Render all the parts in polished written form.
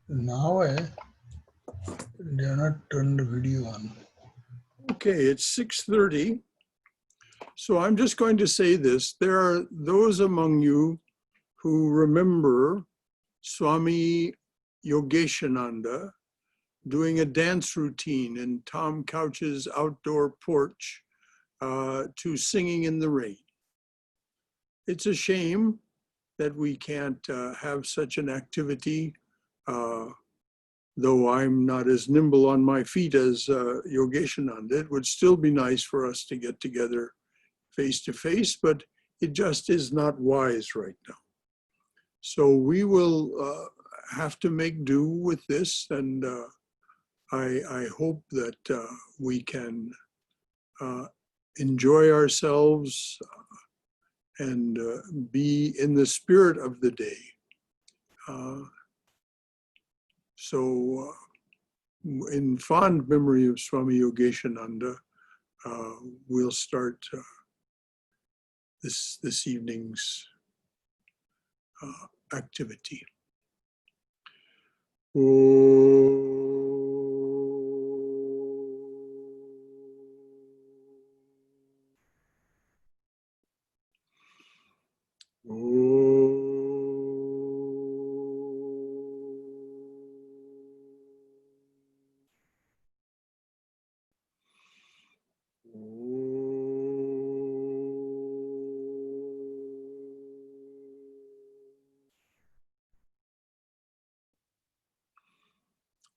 Now they are not turned the video on. Okay, it's 6:30. So I'm just going to say this. There are those among you who remember Swami Yogeshananda doing a dance routine in Tom Couch's outdoor porch to Singing in the Rain. It's a shame that we can't have such an activity, though I'm not as nimble on my feet as Yogeshananda. It would still be nice for us to get together face to face, but it just is not wise right now. So we will have to make do with this, and I hope that we can enjoy ourselves and be in the spirit of the day. So in fond memory of Swami Yogeshananda, we'll start this evening's activity.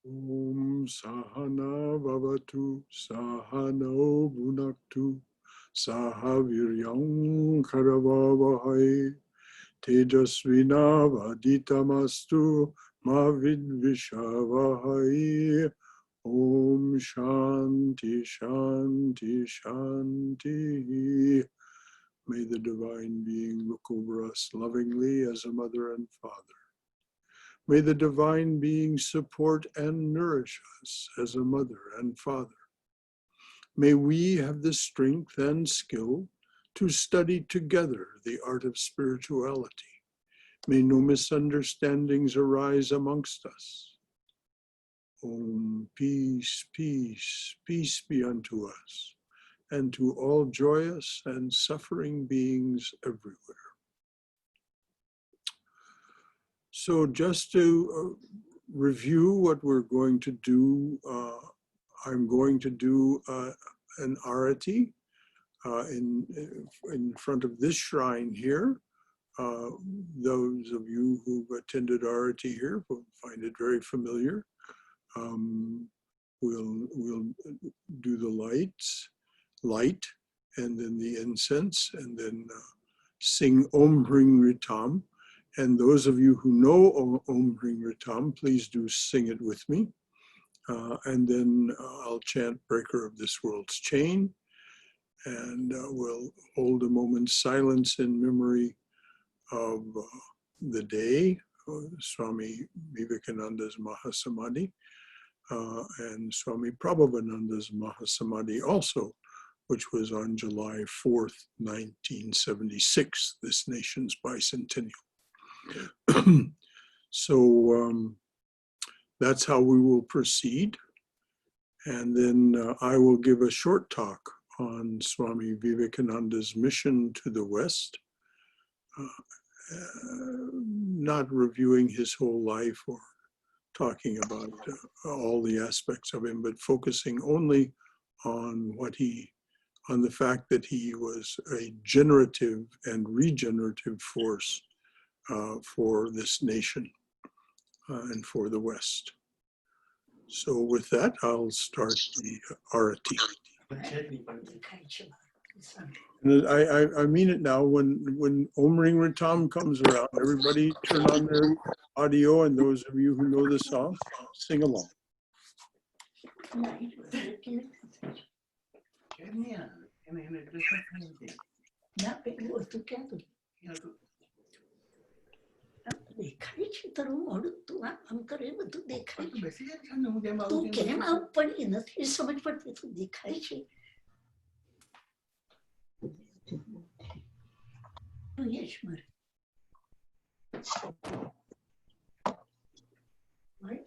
Om Sahana Bhavatu Sahano Bhunaktu Sahaviryam Karavavahai Tejasvina Vaditamastu Mavidvishavahai. Om Shanti Shanti Shanti. May the Divine Being look over us lovingly as a mother and father. May the Divine Being support and nourish us as a mother and father. May we have the strength and skill to study together the art of spirituality. May no misunderstandings arise amongst us. Om, peace, peace, peace be unto us, and to all joyous and suffering beings everywhere. So just to review what we're going to do, I'm going to do an Arati in front of this shrine here. Those of you who've attended Arati here will find it very familiar. We'll do the light, and then the incense, and then sing Om Hring Ritam. And those of you who know Om Hring Ritam, please do sing it with me. And then I'll chant Breaker of this World's Chain. And we'll hold a moment's silence in memory of the day, Swami Vivekananda's Mahasamadhi, and Swami Prabhavananda's Mahasamadhi also, which was on July 4th, 1976, this nation's bicentennial. So that's how we will proceed. And then I will give a short talk on Swami Vivekananda's mission to the West, not reviewing his whole life or talking about all the aspects of him, but focusing only on on the fact that he was a generative and regenerative force for this nation and for the West. So with that, I'll start the Arati. And I mean it now, when Om Ring Ritam comes around, everybody turn on their audio, and those of you who know the song, sing along. દેખાય છે તારું મોડું તું આમ કરે બધું દેખાય છે તું કેમ આમ પડી નથી સમજ પડતી તું દેખાય છે યશ મારે right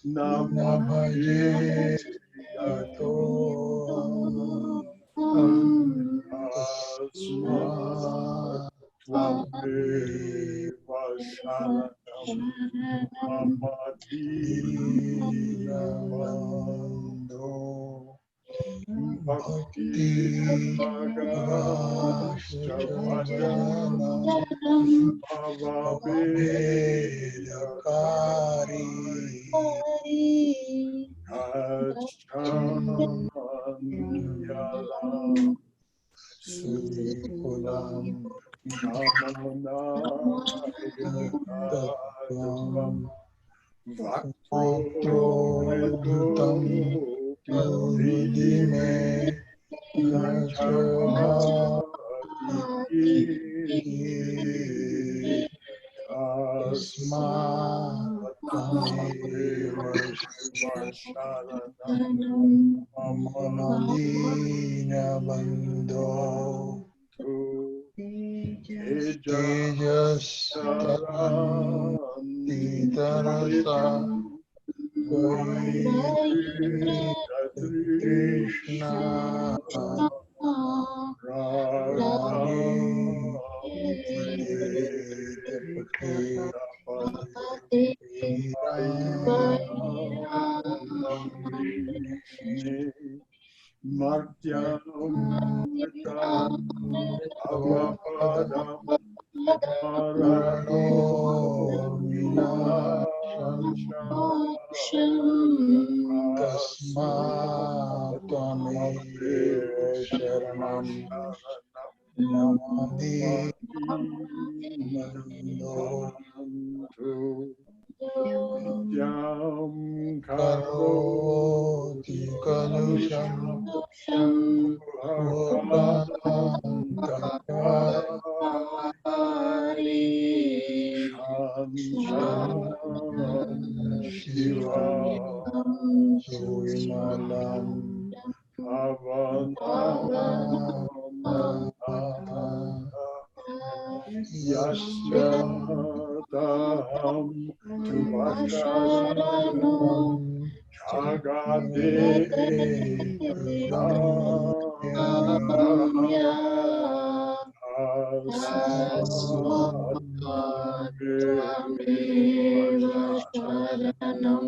Namaste yato tasmat tvameva sharanam amadinavando bhakti ragascha bhajanam bhavavedakari Achanyalam Sukulam Shamanaya Tattvam Vaktromrito Pradime Nachamati Tasmat Tameva Shiva Sharanam Amadina Bando Tejas Tarantitarasa Krishna Radha Krishna Martyamrita Avapadam Marano Vinasha Tasmat Tvameva Sharanam Namadinantu Nityam Karoti Kalusham Shantam Shiva Suvimalam Bhavanam Yasyataham Tuvasharanam Jagade Asmat Sharanam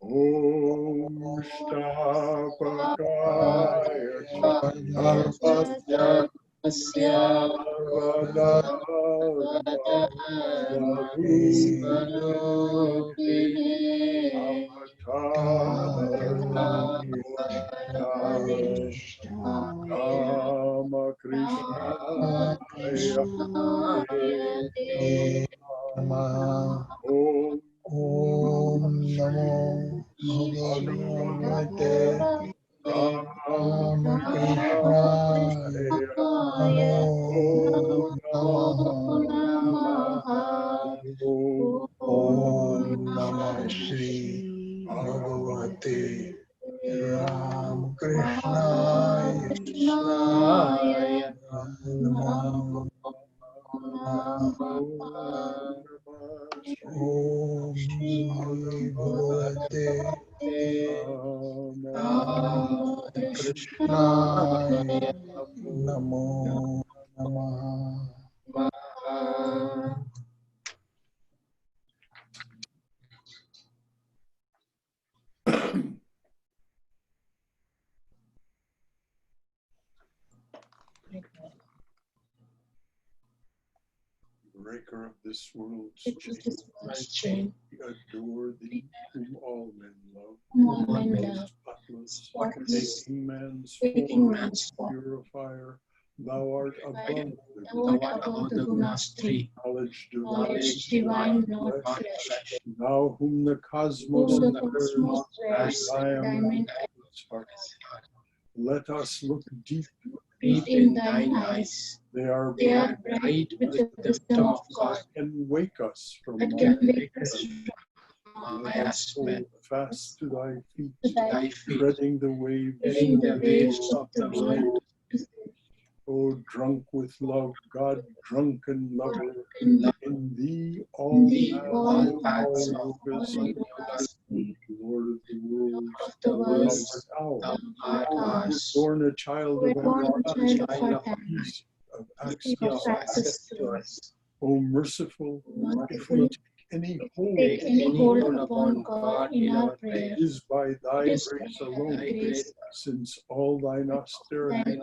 Om Shtapakaya Dharmasya Sarvadharma Swarupihe Avatarya Rama Krishna Om Namo Bhagavate Ramakrishna Om Namah Shri Bhagavate Ramakrishna Om Bhagavate Krishna Namo Namaha. Breaker of this world's chain, we adore thee, whom all men love. Spotless, making man's form, purifier. Thou art above the gunas three. Knowledge divine, not flesh. Thou whom the cosmos wears, diamond heart. Let us look deep in thine eyes. They are bright with the wisdom of God, and wake us from Maya's hold fast to thy feet, treading the waves of the world. O drunk with love, God, drunken lover, in thee all paths of all yogas, Lord of the world, thou art ours, born a child of ease of access to us. O merciful, if we take any hold upon God in our prayer, it is by thy grace alone, since all thine austerity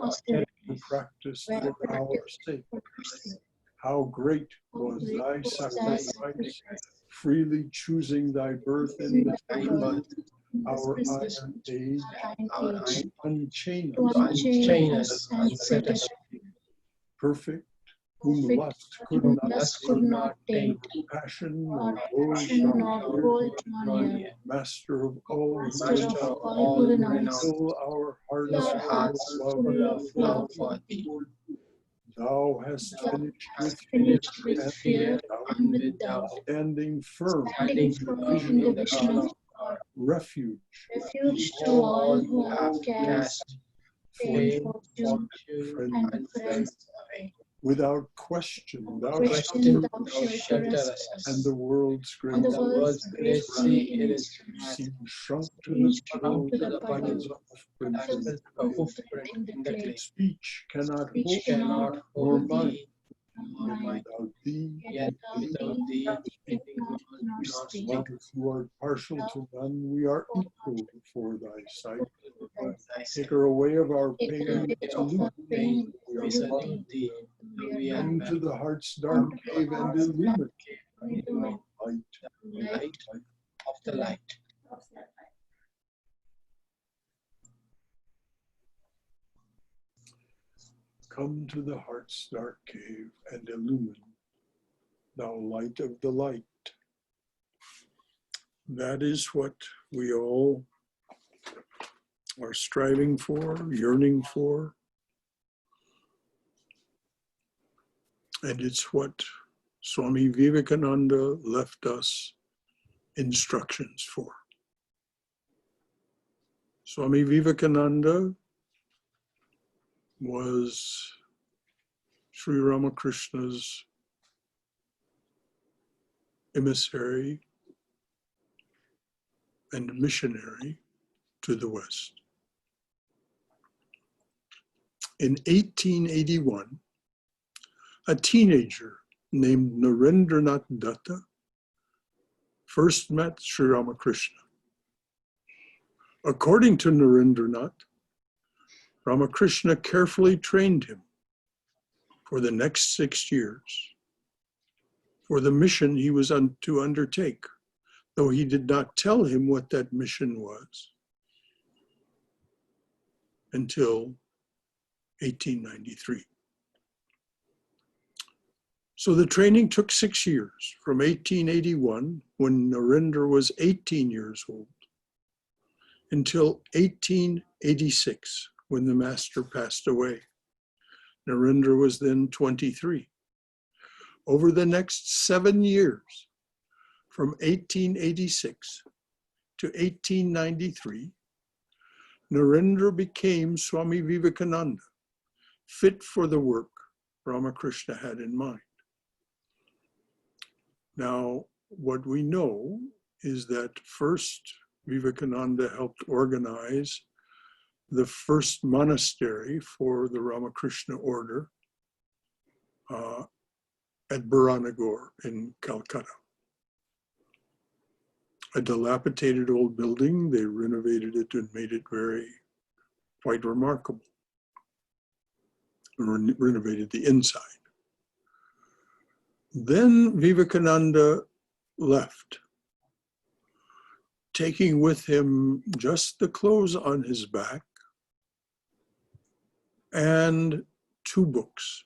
were practiced for our sake. How great was thy sacrifice, freely choosing thy birth in this earth, our iron age, to unchain us and set us perfect, whom lust could not taint, passion nor gold nor near, master of all who renounce, fill our hearts full of love for thee. Thou hast finished with fear and with doubt, standing firm in the vision of God, refuge to all who have cast for fortune and friends away. without question, thou Thou shelter us, and the world's great and the world's great sea in its sea shrunk to shrunk to the the puddles puddle of princes. of footprint in the clay. Speech cannot Which hold cannot nor hold mind, thee, yet without thee, yet without thee, it not speak. love, who art partial to none, we are equal before thy sight. Taker away of our pain, salute thee, we are bound. Come to the heart's dark cave and illumine the light Of the light. Come to the heart's dark cave and illumine, thou light of the light. That is what we all are striving for, yearning for. And it's what Swami Vivekananda left us instructions for. Swami Vivekananda was Sri Ramakrishna's emissary and missionary to the West. In 1881, a teenager named Narendranath Datta first met Sri Ramakrishna. According to Narendranath, Ramakrishna carefully trained him for the next 6 years for the mission he was to undertake, though he did not tell him what that mission was until 1893. So the training took 6 years, from 1881, when Narendra was 18 years old, until 1886, when the master passed away. Narendra was then 23. Over the next 7 years, from 1886 to 1893, Narendra became Swami Vivekananda, fit for the work Ramakrishna had in mind. Now, what we know is that first Vivekananda helped organize the first monastery for the Ramakrishna order at Baranagar in Calcutta. A dilapidated old building, they renovated it and made it quite remarkable. Renovated the inside. Then Vivekananda left, taking with him just the clothes on his back and 2 books,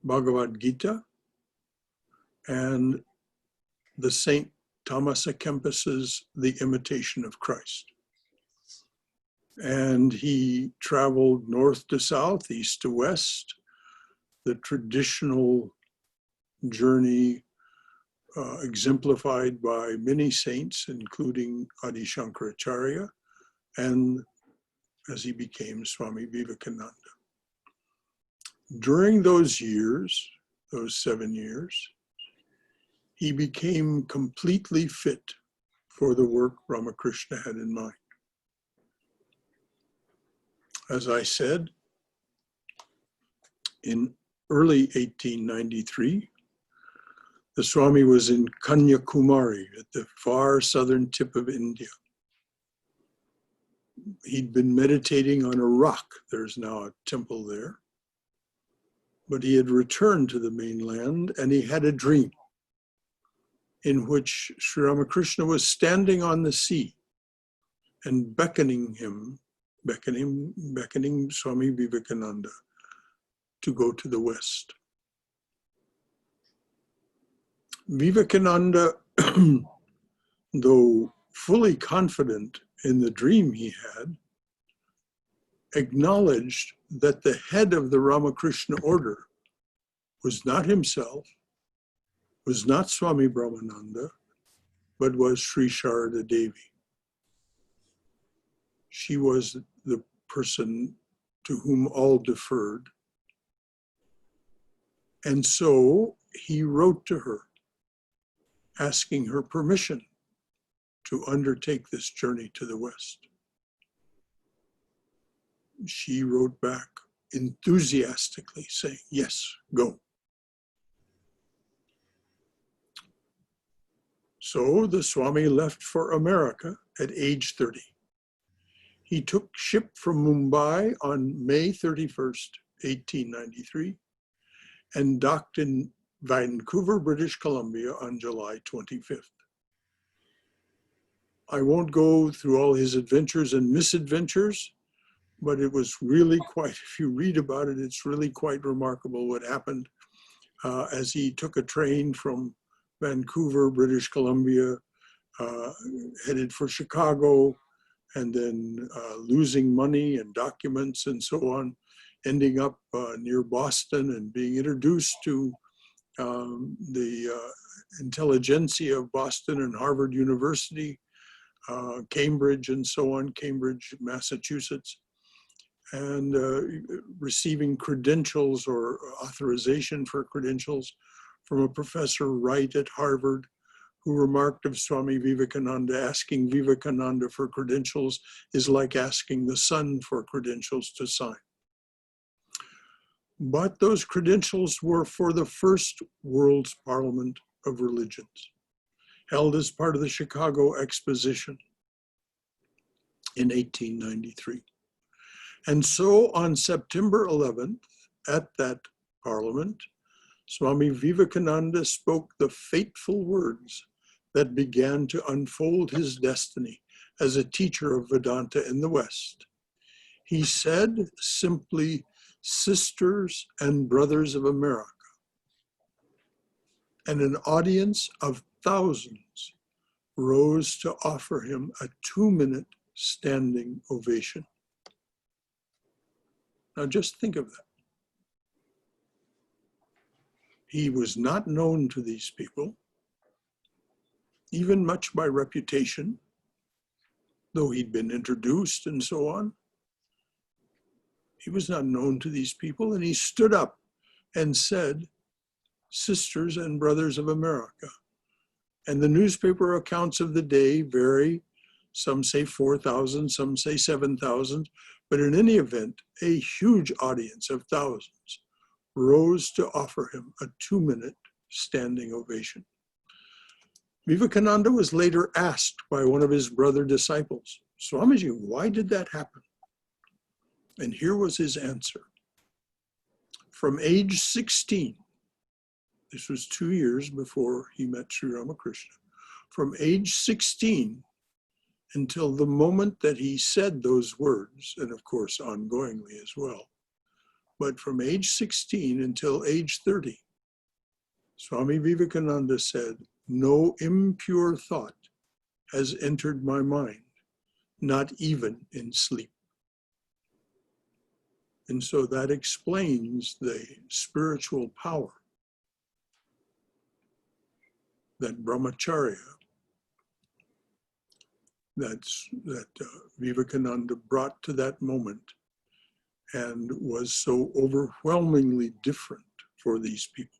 Bhagavad Gita and the Saint Thomas à Kempis's The Imitation of Christ. And he traveled north to south, east to west, the traditional journey exemplified by many saints, including Adi Shankaracharya, and as he became Swami Vivekananda. during those years, those 7 years, he became completely fit for the work Ramakrishna had in mind. As I said, in early 1893, the Swami was in Kanyakumari at the far southern tip of India. He'd been meditating on a rock. There's now a temple there. But he had returned to the mainland and he had a dream in which Sri Ramakrishna was standing on the sea and beckoning Swami Vivekananda to go to the West. Vivekananda, though fully confident in the dream he had, acknowledged that the head of the Ramakrishna order was not himself, was not Swami Brahmananda, but was Sri Sharada Devi. She was the person to whom all deferred. And so he wrote to her, asking her permission to undertake this journey to the West. She wrote back enthusiastically saying, yes, go. So the Swami left for America at age 30. He took ship from Mumbai on May 31st, 1893, and docked in Vancouver, British Columbia on July 25th. I won't go through all his adventures and misadventures, but it was really quite, if you read about it, it's really quite remarkable what happened as he took a train from Vancouver, British Columbia, headed for Chicago, and then losing money and documents and so on, ending up near Boston and being introduced to the intelligentsia of Boston and Harvard University, Cambridge and so on, Cambridge, Massachusetts, and receiving credentials or authorization for credentials from a professor Wright at Harvard, who remarked of Swami Vivekananda, asking Vivekananda for credentials is like asking the sun for credentials to sign. But those credentials were for the first World's Parliament of Religions, held as part of the Chicago Exposition in 1893. And so on September 11th, at that Parliament, Swami Vivekananda spoke the fateful words that began to unfold his destiny as a teacher of Vedanta in the West. He said simply, "Sisters and brothers of America," and an audience of thousands rose to offer him a 2-minute standing ovation. Now just think of that. He was not known to these people, even much by reputation, though he'd been introduced and so on. He was not known to these people, and he stood up and said, "Sisters and brothers of America." And the newspaper accounts of the day vary. Some say 4,000, some say 7,000, but in any event, a huge audience of thousands rose to offer him a 2-minute standing ovation. Vivekananda was later asked by one of his brother disciples, "Swamiji, why did that happen?" And here was his answer. From age 16, this was 2 years before he met Sri Ramakrishna, from age 16 until the moment that he said those words, and of course ongoingly as well, but from age 16 until age 30, Swami Vivekananda said, "No impure thought has entered my mind, not even in sleep." And so that explains the spiritual power that brahmacharya, that Vivekananda brought to that moment and was so overwhelmingly different for these people.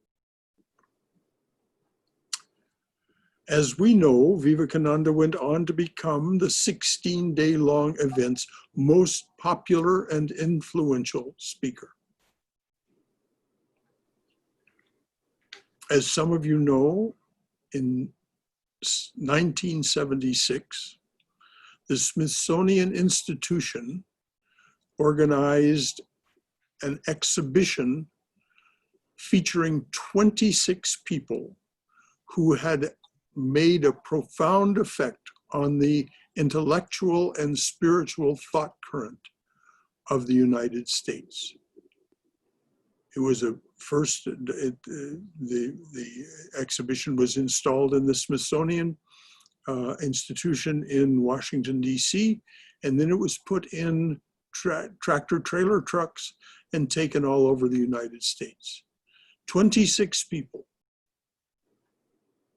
As we know, Vivekananda went on to become the 16-day-long event's most popular and influential speaker. As some of you know, in 1976, the Smithsonian Institution organized an exhibition featuring 26 people who had made a profound effect on the intellectual and spiritual thought current of the United States. It was the exhibition was installed in the Smithsonian Institution in Washington, D.C., and then it was put in tractor trailer trucks and taken all over the United States. 26 people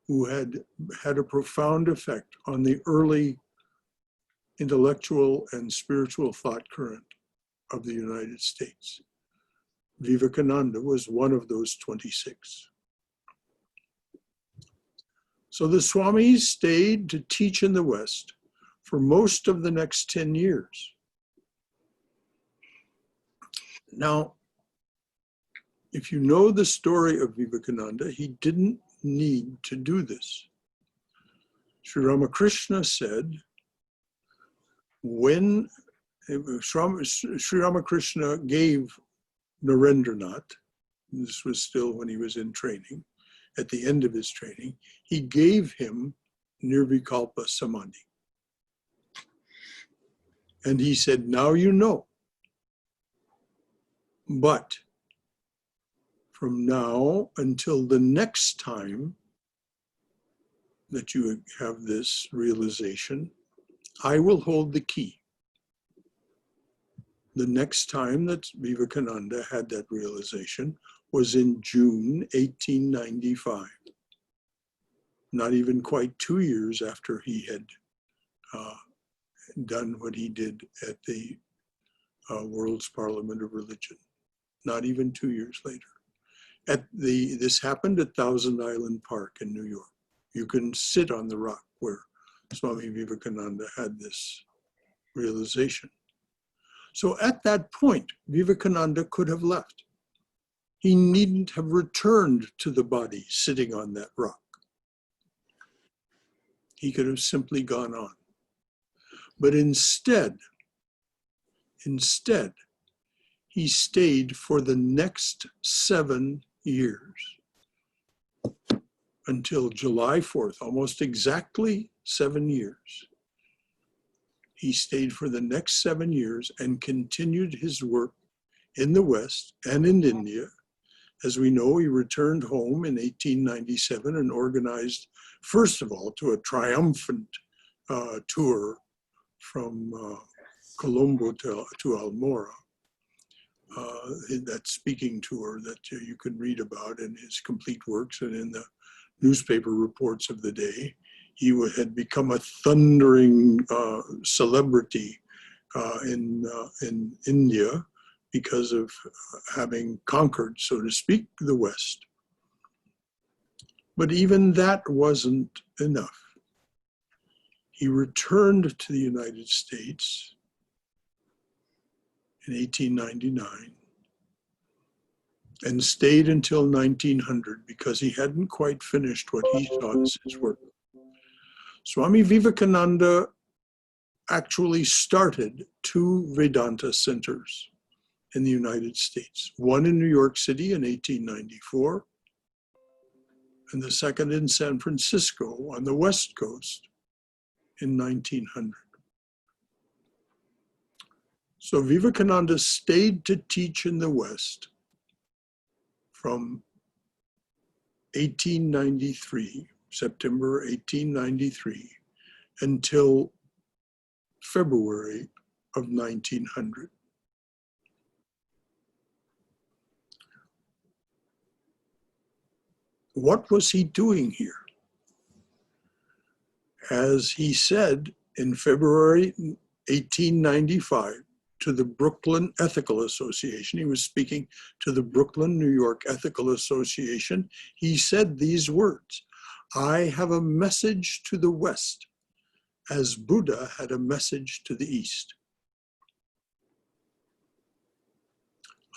who had a profound effect on the early intellectual and spiritual thought current of the United States. Vivekananda was one of those 26. So the Swamis stayed to teach in the West for most of the next 10 years. Now, if you know the story of Vivekananda, he didn't need to do this. Sri Ramakrishna said, when Sri Ramakrishna gave Narendranath, this was still when he was in training, at the end of his training, he gave him Nirvikalpa Samadhi. And he said, now you know. But from now until the next time that you have this realization, I will hold the key. The next time that Vivekananda had that realization was in June 1895. Not even quite 2 years after he had done what he did at the World's Parliament of Religion. Not even 2 years later. This happened at Thousand Island Park in New York. You can sit on the rock where Swami Vivekananda had this realization. So at that point, Vivekananda could have left. He needn't have returned to the body sitting on that rock. He could have simply gone on. But instead, he stayed for the next 7 years until July 4th, almost exactly 7 years. He stayed for the next 7 years and continued his work in the West and in India. As we know, he returned home in 1897 and organized, first of all, to a triumphant tour from Colombo to Almora. That speaking tour that you can read about in his complete works and in the newspaper reports of the day. He had become a thundering celebrity in India because of having conquered, so to speak, the West. But even that wasn't enough. He returned to the United States in 1899 and stayed until 1900 because he hadn't quite finished what he saw as his work. Swami Vivekananda actually started 2 Vedanta centers in the United States, one in New York City in 1894, and the second in San Francisco on the West Coast in 1900. So Vivekananda stayed to teach in the West from 1893, September 1893, until February of 1900. What was he doing here? As he said in February 1895 to the Brooklyn Ethical Association. He was speaking to the Brooklyn, New York Ethical Association. He said these words, "I have a message to the West, as Buddha had a message to the East."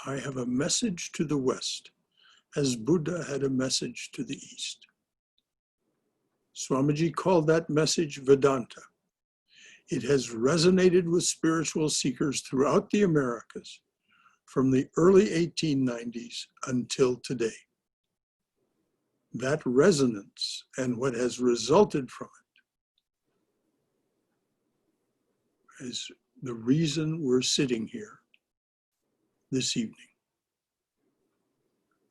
I have a message to the West, as Buddha had a message to the East. Swamiji called that message Vedanta. It has resonated with spiritual seekers throughout the Americas from the early 1890s until today. That resonance and what has resulted from it is the reason we're sitting here this evening.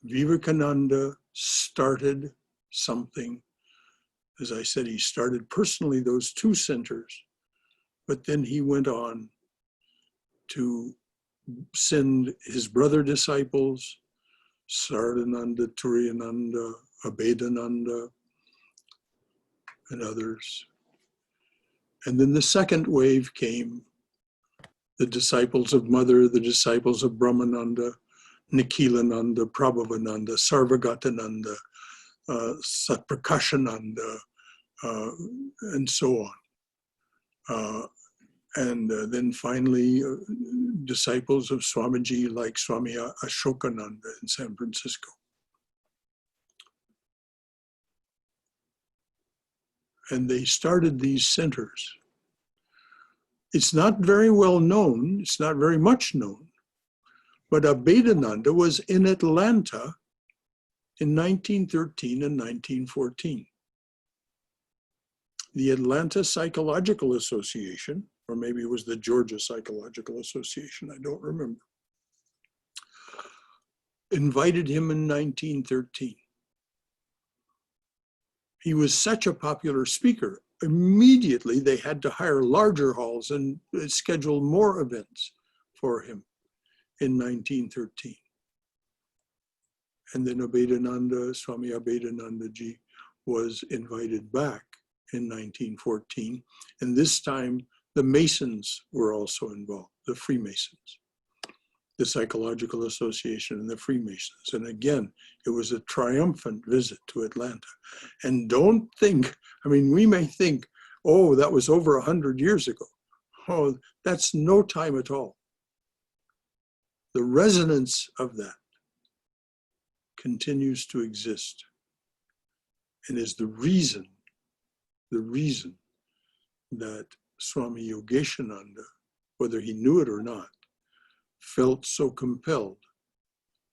Vivekananda started something. As I said, he started personally those two centers, but then he went on to send his brother disciples, Saradananda, Turiyananda, Abhedananda, and others. And then the second wave came, the disciples of Mother, the disciples of Brahmananda, Nikhilananda, Prabhavananda, Sarvagatananda, Satprakashananda, and so on. And then finally, disciples of Swamiji like Swami Ashokananda in San Francisco. And they started these centers. It's not very well known, it's not very much known, but Abhedananda was in Atlanta in 1913 and 1914. The Atlanta Psychological Association, or maybe it was the Georgia Psychological Association, I don't remember, invited him in 1913. He was such a popular speaker. Immediately, they had to hire larger halls and schedule more events for him in 1913. And then Abhedananda, Swami Abhedanandaji, was invited back in 1914. And this time, the Masons were also involved, the Freemasons, the Psychological Association and the Freemasons. And again, it was a triumphant visit to Atlanta. And don't think, I mean, we may think, oh, that was over 100 years ago. Oh, that's no time at all. The resonance of that continues to exist and is the reason that Swami Yogeshananda, whether he knew it or not, felt so compelled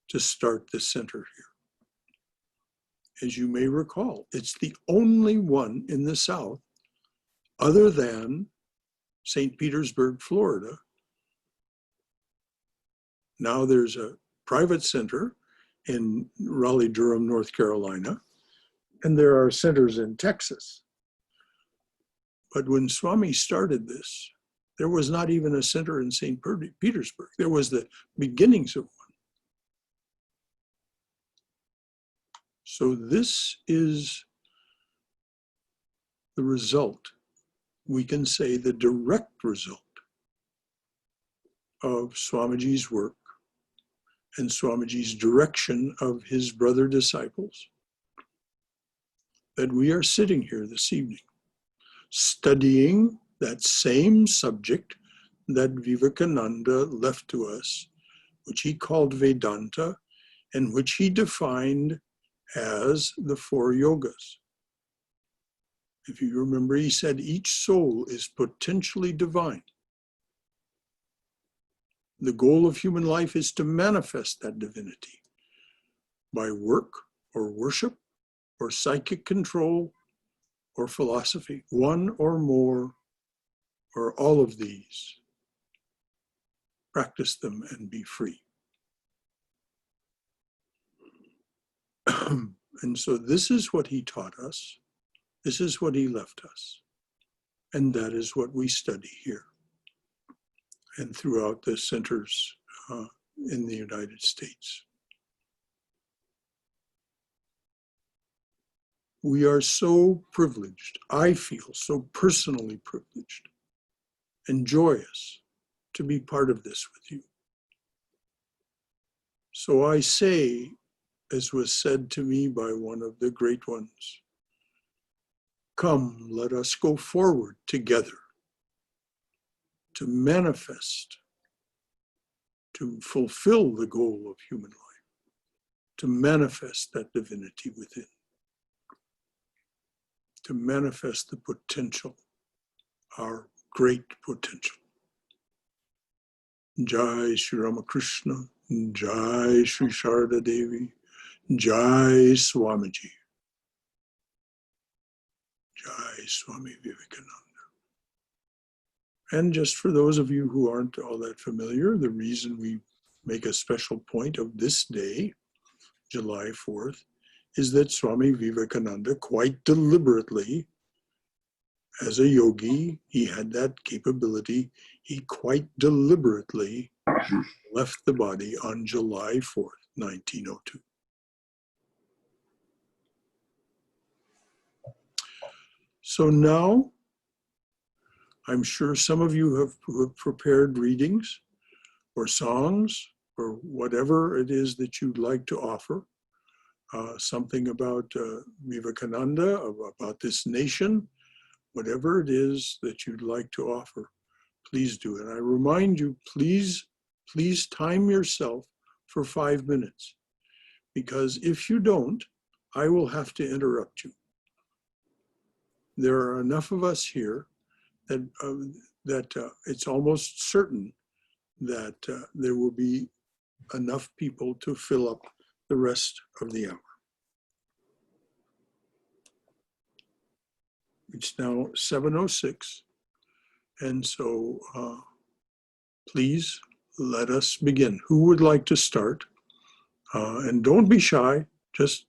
to start the center here. As you may recall, it's the only one in the South, other than St. Petersburg, Florida. Now there's a private center in Raleigh-Durham, North Carolina, and there are centers in Texas. But when Swami started this, there was not even a center in St. Petersburg. There was the beginnings of one. So this is the result, we can say the direct result of Swamiji's work and Swamiji's direction of his brother disciples, that we are sitting here this evening studying that same subject that Vivekananda left to us, which he called Vedanta, and which he defined as the four yogas. If you remember, he said each soul is potentially divine. The goal of human life is to manifest that divinity by work or worship or psychic control or philosophy, one or more or all of these. Practice them and be free. And so this is what he taught us. This is what he left us. And that is what we study here and throughout the centers in the United States. We are so privileged, I feel so personally privileged and joyous to be part of this with you. So I say, as was said to me by one of the great ones, come, let us go forward together to manifest, to fulfill the goal of human life, to manifest that divinity within, to manifest the potential, our great potential. Jai Shri Ramakrishna, Jai Shri Sharda Devi, Jai Swamiji, Jai Swami Vivekananda. And just for those of you who aren't all that familiar, the reason we make a special point of this day, July 4th, is that Swami Vivekananda quite deliberately, as a yogi, he had that capability, he quite deliberately left the body on July 4th, 1902. So now, I'm sure some of you have prepared readings or songs or whatever it is that you'd like to offer. Something about Vivekananda, about this nation, whatever it is that you'd like to offer, please do. And I remind you, please time yourself for 5 minutes, because if you don't, I will have to interrupt you. There are enough of us here that it's almost certain that there will be enough people to fill up the rest of the hour. It's now 7:06, and so please let us begin. Who would like to start? And don't be shy. Just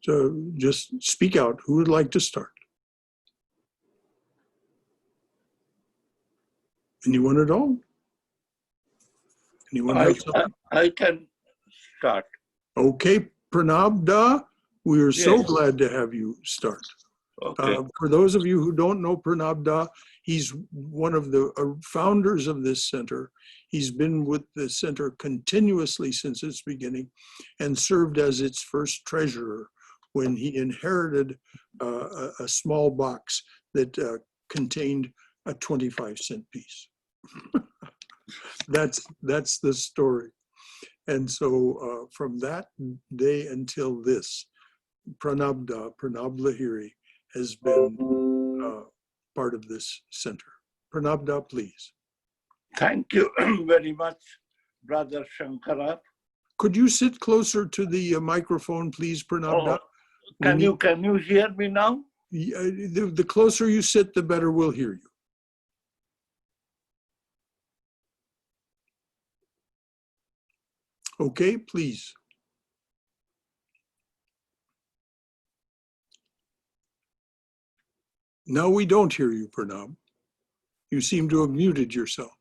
speak out. Who would like to start? Anyone at all? Anyone have something? I can start. Okay, Pranab Da, we are so Yes. glad to have you start. Okay. For those of you who don't know Pranab Da, he's one of the founders of this center. He's been with the center continuously since its beginning and served as its first treasurer when he inherited a small box that contained a 25-cent piece. That's the story. And so from that day until this, Pranab Da, Pranab Lahiri, has been part of this center. Pranab Da, please. Thank you very much, Brother Shankara. Could you sit closer to the microphone, please, Pranab Da? Can you hear me now? The closer you sit, the better we'll hear you. Okay, please. No, we don't hear you, Pranab. You seem to have muted yourself.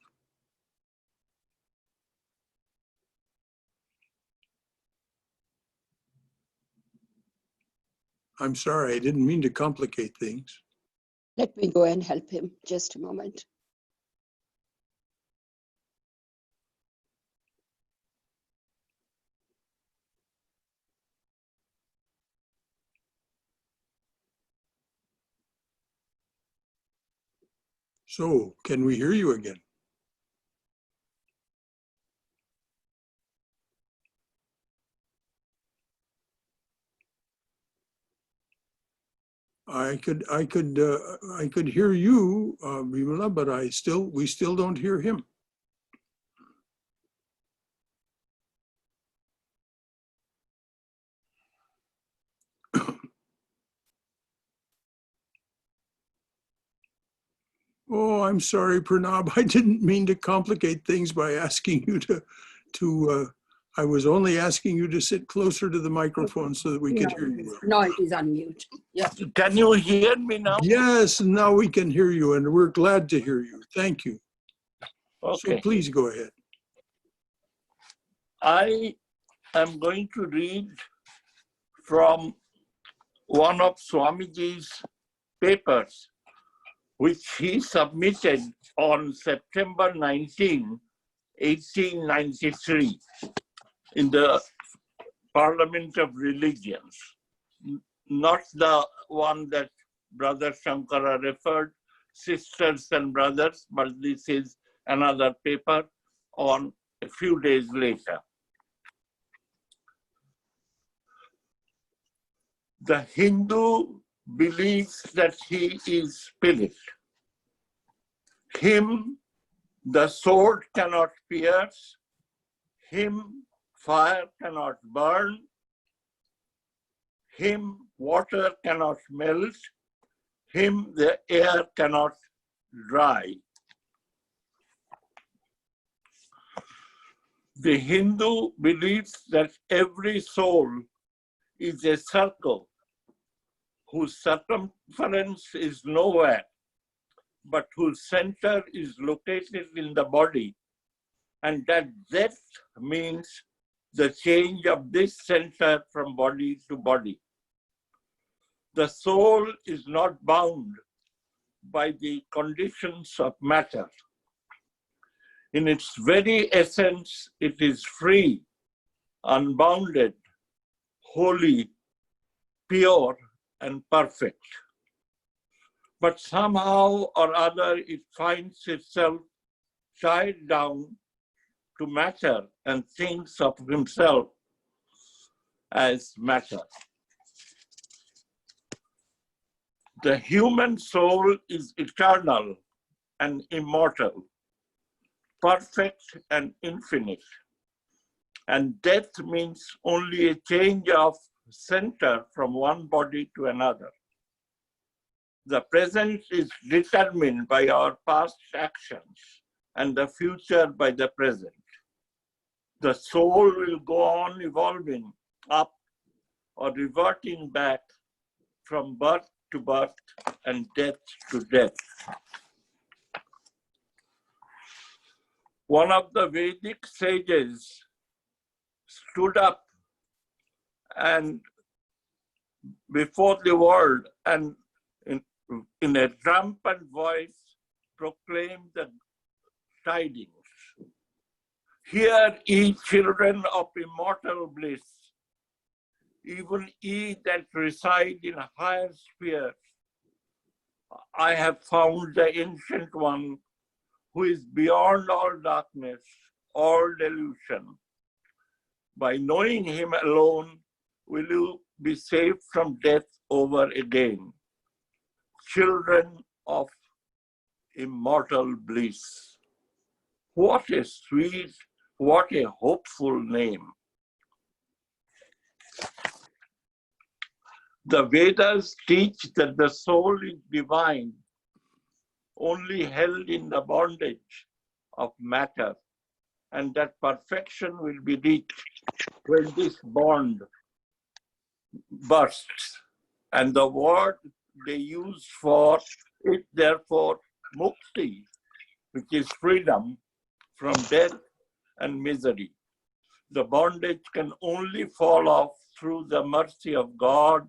I'm sorry, I didn't mean to complicate things. Let me go and help him. Just a moment. So, can we hear you again? I could hear you, Vimala, but we still don't hear him. Oh, I'm sorry, Pranab. I didn't mean to complicate things by asking you I was only asking you to sit closer to the microphone so that we could hear you. No, it is on mute. Yes. Can you hear me now? Yes, now we can hear you, and we're glad to hear you. Thank you. Okay. So please go ahead. I am going to read from one of Swamiji's papers, which he submitted on September 19, 1893 in the Parliament of Religions, not the one that Brother Shankara referred, Sisters and Brothers, but this is another paper on a few days later. The Hindu believes that he is spirit. Him the sword cannot pierce, him fire cannot burn, him water cannot melt, him the air cannot dry. The Hindu believes that every soul is a circle whose circumference is nowhere, but whose center is located in the body, and that death means the change of this center from body to body. The soul is not bound by the conditions of matter. In its very essence, it is free, unbounded, holy, pure, and perfect. But somehow or other, it finds itself tied down to matter and thinks of himself as matter. The human soul is eternal and immortal, perfect and infinite. And death means only a change of center from one body to another. The present is determined by our past actions and the future by the present. The soul will go on evolving up or reverting back from birth to birth and death to death. One of the Vedic sages stood up and before the world and in a triumphant voice proclaimed the tidings. Hear, ye children of immortal bliss, even ye that reside in higher spheres. I have found the Ancient One who is beyond all darkness, all delusion. By knowing him alone, will you be saved from death over again. Children of immortal bliss. What a sweet, what a hopeful name. The Vedas teach that the soul is divine, only held in the bondage of matter, and that perfection will be reached when this bond bursts. And the word they use for it, therefore, mukti, which is freedom from death and misery. The bondage can only fall off through the mercy of God,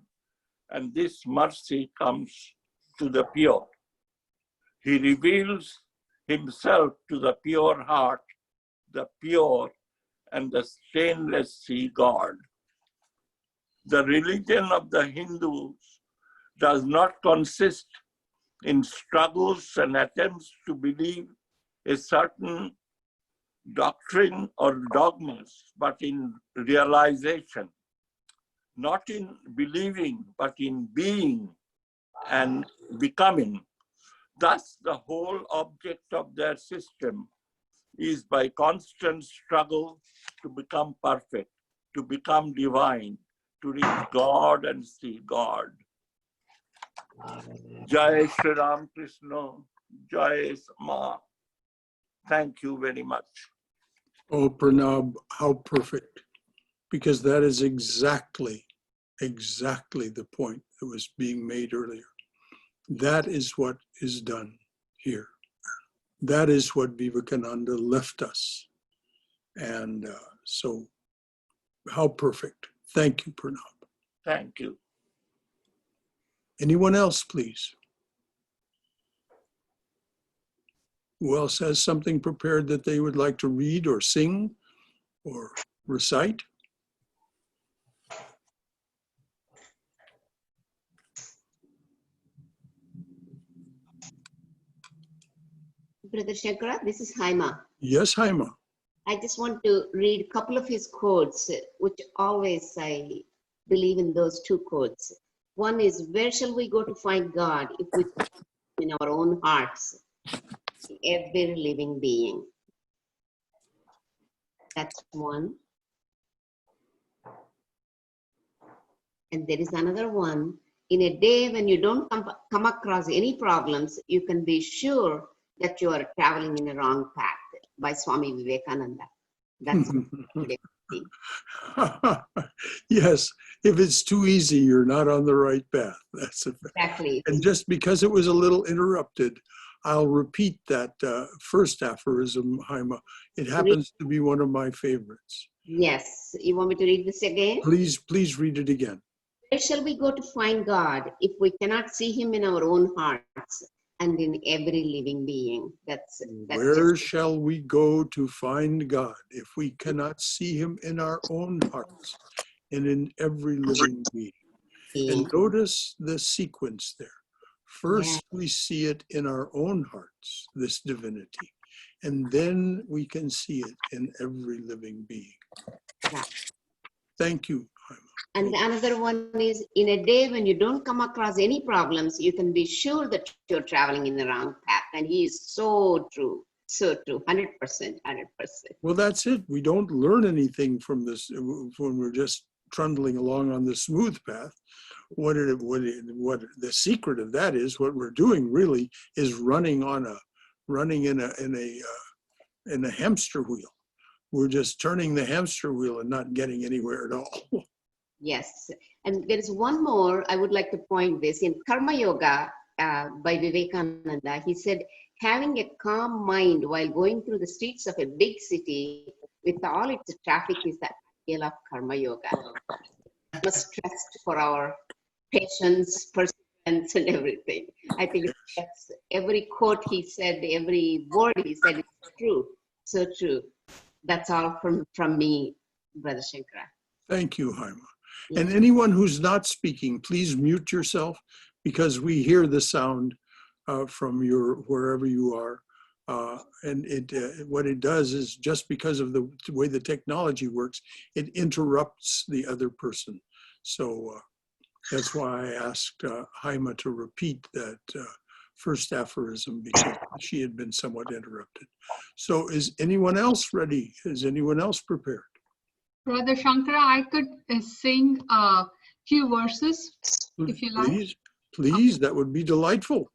and this mercy comes to the pure. He reveals himself to the pure heart, the pure and the stainless sea God. The religion of the Hindus does not consist in struggles and attempts to believe a certain doctrine or dogmas, but in realization, not in believing, but in being and becoming. Thus, the whole object of their system is by constant struggle to become perfect, to become divine, to reach God and see God. Jai Shri Ram Krishna, Jai Sama. Thank you very much. Oh, Pranab, how perfect. Because that is exactly the point that was being made earlier. That is what is done here. That is what Vivekananda left us. And so, how perfect. Thank you, Pranab. Thank you. Anyone else, please? Who else has something prepared that they would like to read or sing or recite? Brother Shankara, this is Haima. Yes, Haima. I just want to read a couple of his quotes, which always I believe in those two quotes. One is, where shall we go to find God if we in our own hearts, every living being? That's one. And there is another one. In a day when you don't come across any problems, you can be sure that you are traveling in a wrong path, by Swami Vivekananda. That's Yes, if it's too easy, you're not on the right path. That's a fact. exactly. And just because it was a little interrupted, I'll repeat that first aphorism, Haima. It happens to be one of my favorites. Yes. You want me to read this again? Please read it again. Where shall we go to find God if we cannot see him in our own hearts and in every living being? That's Where shall we go to find God if we cannot see him in our own hearts and in every living being? And notice the sequence there. First, we see it in our own hearts, this divinity, and then we can see it in every living being. Yeah. Thank you, Haima. And another one is, in a day when you don't come across any problems, you can be sure that you're traveling in the wrong path. And he is so true, 100%, 100%. Well, that's it. We don't learn anything from this when we're just trundling along on the smooth path. What the secret of that is, what we're doing really is running in a hamster wheel. We're just turning the hamster wheel and not getting anywhere at all. Yes. And there is one more I would like to point this. In Karma Yoga by Vivekananda, he said, having a calm mind while going through the streets of a big city with all its traffic is the ideal of Karma Yoga. No stress for our patience, perseverance, and everything. I think that's every quote he said, every word he said is true. So true. That's all from me, Brother Shankara. Thank you, Haima. And anyone who's not speaking, please mute yourself, because we hear the sound from wherever you are. And what it does is, just because of the way the technology works, it interrupts the other person. So that's why I asked Haima to repeat that first aphorism, because she had been somewhat interrupted. So is anyone else ready? Is anyone else prepared? Brother Shankara, I could sing a few verses, if you like. Please, that would be delightful.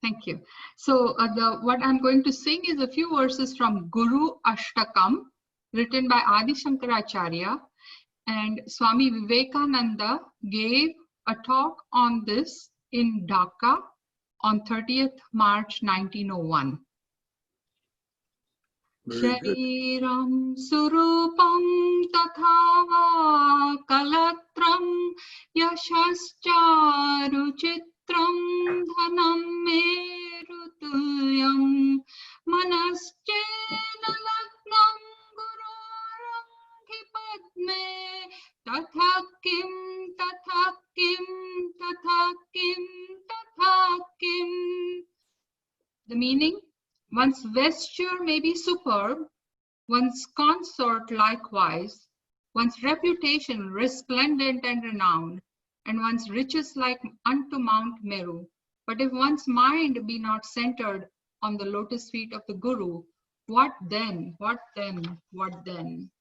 Thank you. So what I'm going to sing is a few verses from Guru Ashtakam, written by Adi Shankaracharya. And Swami Vivekananda gave a talk on this in Dhaka on 30th March 1901. Shariram surupam tathava kalatram yashascharu chitram dhanam merutuyam manaschena lagnam guroram padme tatha kim tatha kim tatha kim tatha kim. The meaning: one's vesture may be superb, one's consort likewise, one's reputation resplendent and renowned, and one's riches like unto Mount Meru. But if one's mind be not centered on the lotus feet of the Guru, what then? What then? What then?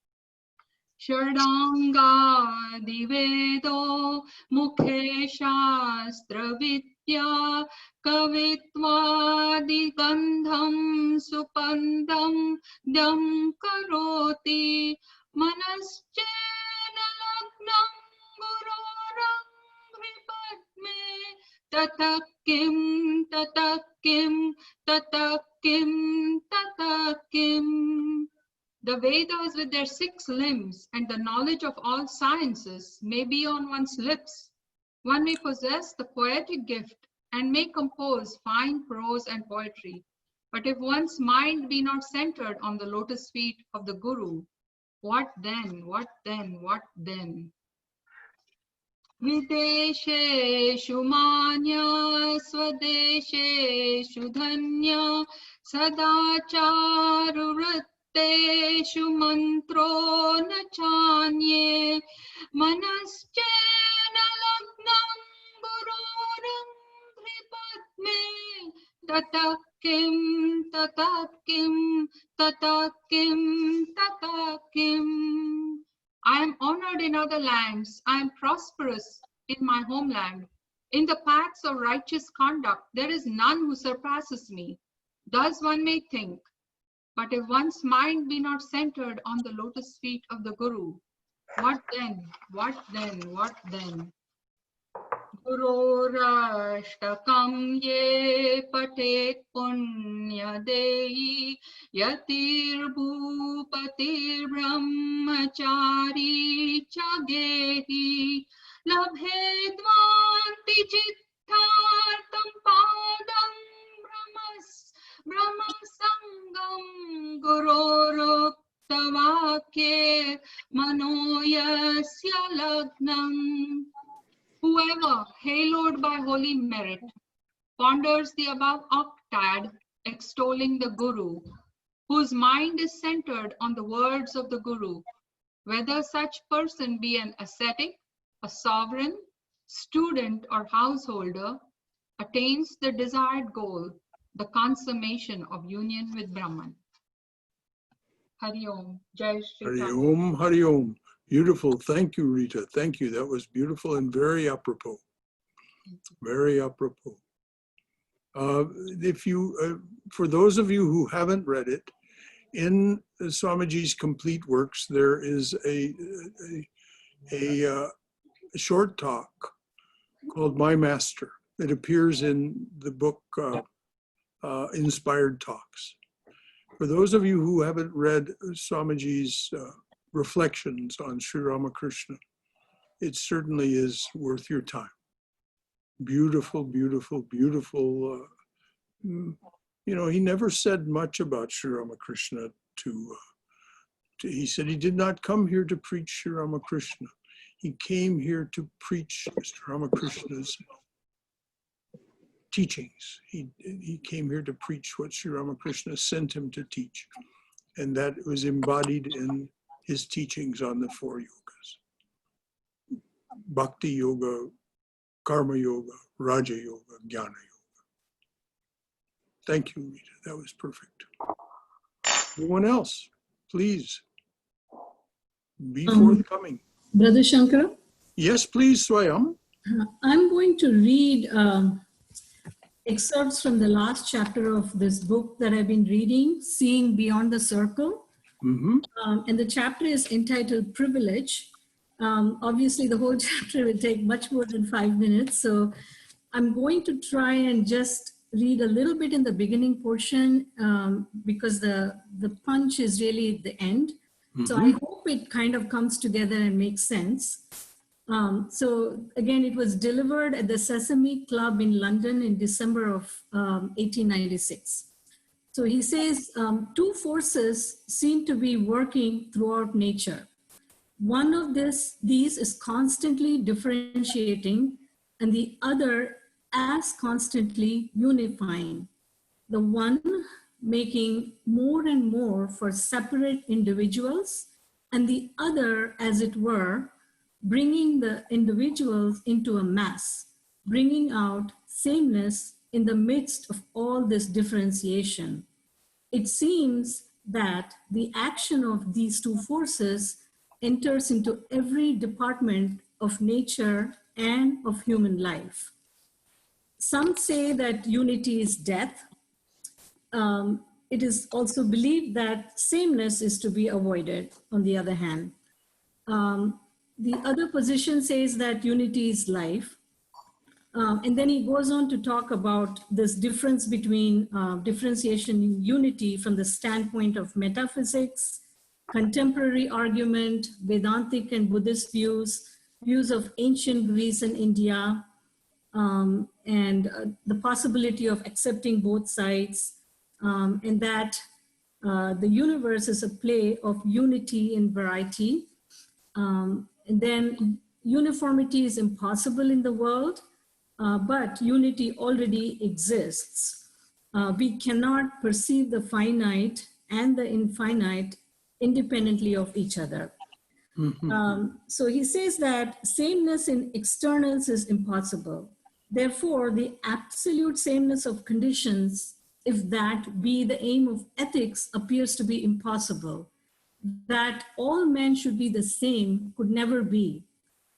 Shardanga divedo mukhe shastra vidya kavitva digandham supandam dam karoti manaschena lagnam guroram hripadme tatakim tatakim tatakim tatakim. The Vedas with their 6 limbs and the knowledge of all sciences may be on one's lips. One may possess the poetic gift and may compose fine prose and poetry. But if one's mind be not centered on the lotus feet of the Guru, what then? What then? What then? Videsheshu manya swadesheshu dhanya sadacharu vritteshu mantro na chanye manaschena lagnam gururam dhripadme tatakim tatakim tatakim tatakim. I am honored in other lands. I am prosperous in my homeland. In the paths of righteous conduct, there is none who surpasses me. Thus one may think. But if one's mind be not centered on the lotus feet of the Guru, what then? What then? What then? Gurorashtakam ye patet punya dehi yatir bhupatir brahmachari chagehi labhedvanti jittartam padam brahmasangam guroroktavakye manoyasya lagnam. Whoever, haloed by holy merit, ponders the above octad, extolling the Guru, whose mind is centered on the words of the Guru, whether such person be an ascetic, a sovereign, student, or householder, attains the desired goal, the consummation of union with Brahman. Hari Om. Jai Shri Hari Krishna. Om, Hari Om. Beautiful. Thank you, Rita. Thank you. That was beautiful and very apropos. Very apropos. For those of you who haven't read it, in Swamiji's complete works, there is a short talk called My Master. It appears in the book Inspired Talks. For those of you who haven't read Swamiji's reflections on Sri Ramakrishna, it certainly is worth your time. Beautiful, beautiful, beautiful. He never said much about Sri Ramakrishna he said he did not come here to preach Sri Ramakrishna. He came here to preach Sri Ramakrishna's teachings. He came here to preach what Sri Ramakrishna sent him to teach. And that was embodied in his teachings on the 4 yogas. Bhakti Yoga, Karma Yoga, Raja Yoga, Jnana Yoga. Thank you, Rita. That was perfect. Anyone else? Please be forthcoming. Brother Shankara? Yes, please, Swayam. I'm going to read excerpts from the last chapter of this book that I've been reading, Seeing Beyond the Circle. Mm-hmm. And the chapter is entitled Privilege. Obviously, the whole chapter will take much more than 5 minutes. So I'm going to try and just read a little bit in the beginning portion because the punch is really at the end. Mm-hmm. So I hope it kind of comes together and makes sense. So again, it was delivered at the Sesame Club in London in December of 1896. So he says, 2 forces seem to be working throughout nature. One of these is constantly differentiating, and the other as constantly unifying. The one making more and more for separate individuals, and the other, as it were, bringing the individuals into a mass, bringing out sameness in the midst of all this differentiation. It seems that the action of these 2 forces enters into every department of nature and of human life. Some say that unity is death. It is also believed that sameness is to be avoided, on the other hand. The other position says that unity is life. And then he goes on to talk about this difference between differentiation and unity from the standpoint of metaphysics, contemporary argument, Vedantic and Buddhist views of ancient Greece and India, and the possibility of accepting both sides, and that the universe is a play of unity in variety. And then uniformity is impossible in the world, but unity already exists. We cannot perceive the finite and the infinite independently of each other. So he says that sameness in externals is impossible. Therefore, the absolute sameness of conditions, if that be the aim of ethics, appears to be impossible. That all men should be the same could never be,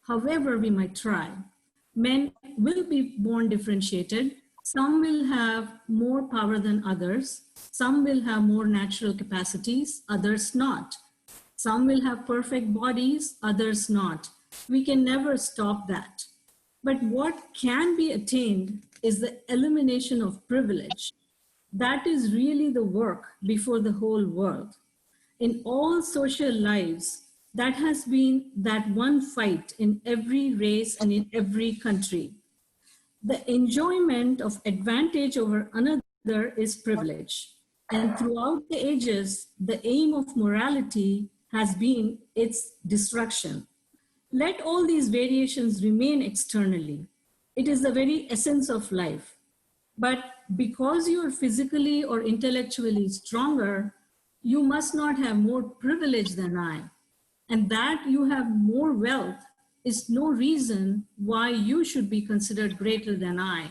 however we might try. Men will be born differentiated. Some will have more power than others. Some will have more natural capacities, others not. Some will have perfect bodies, others not. We can never stop that. But what can be attained is the elimination of privilege. That is really the work before the whole world. In all social lives, that has been that one fight in every race and in every country. The enjoyment of advantage over another is privilege. And throughout the ages, the aim of morality has been its destruction. Let all these variations remain externally. It is the very essence of life. But because you are physically or intellectually stronger, you must not have more privilege than I. And that you have more wealth is no reason why you should be considered greater than I.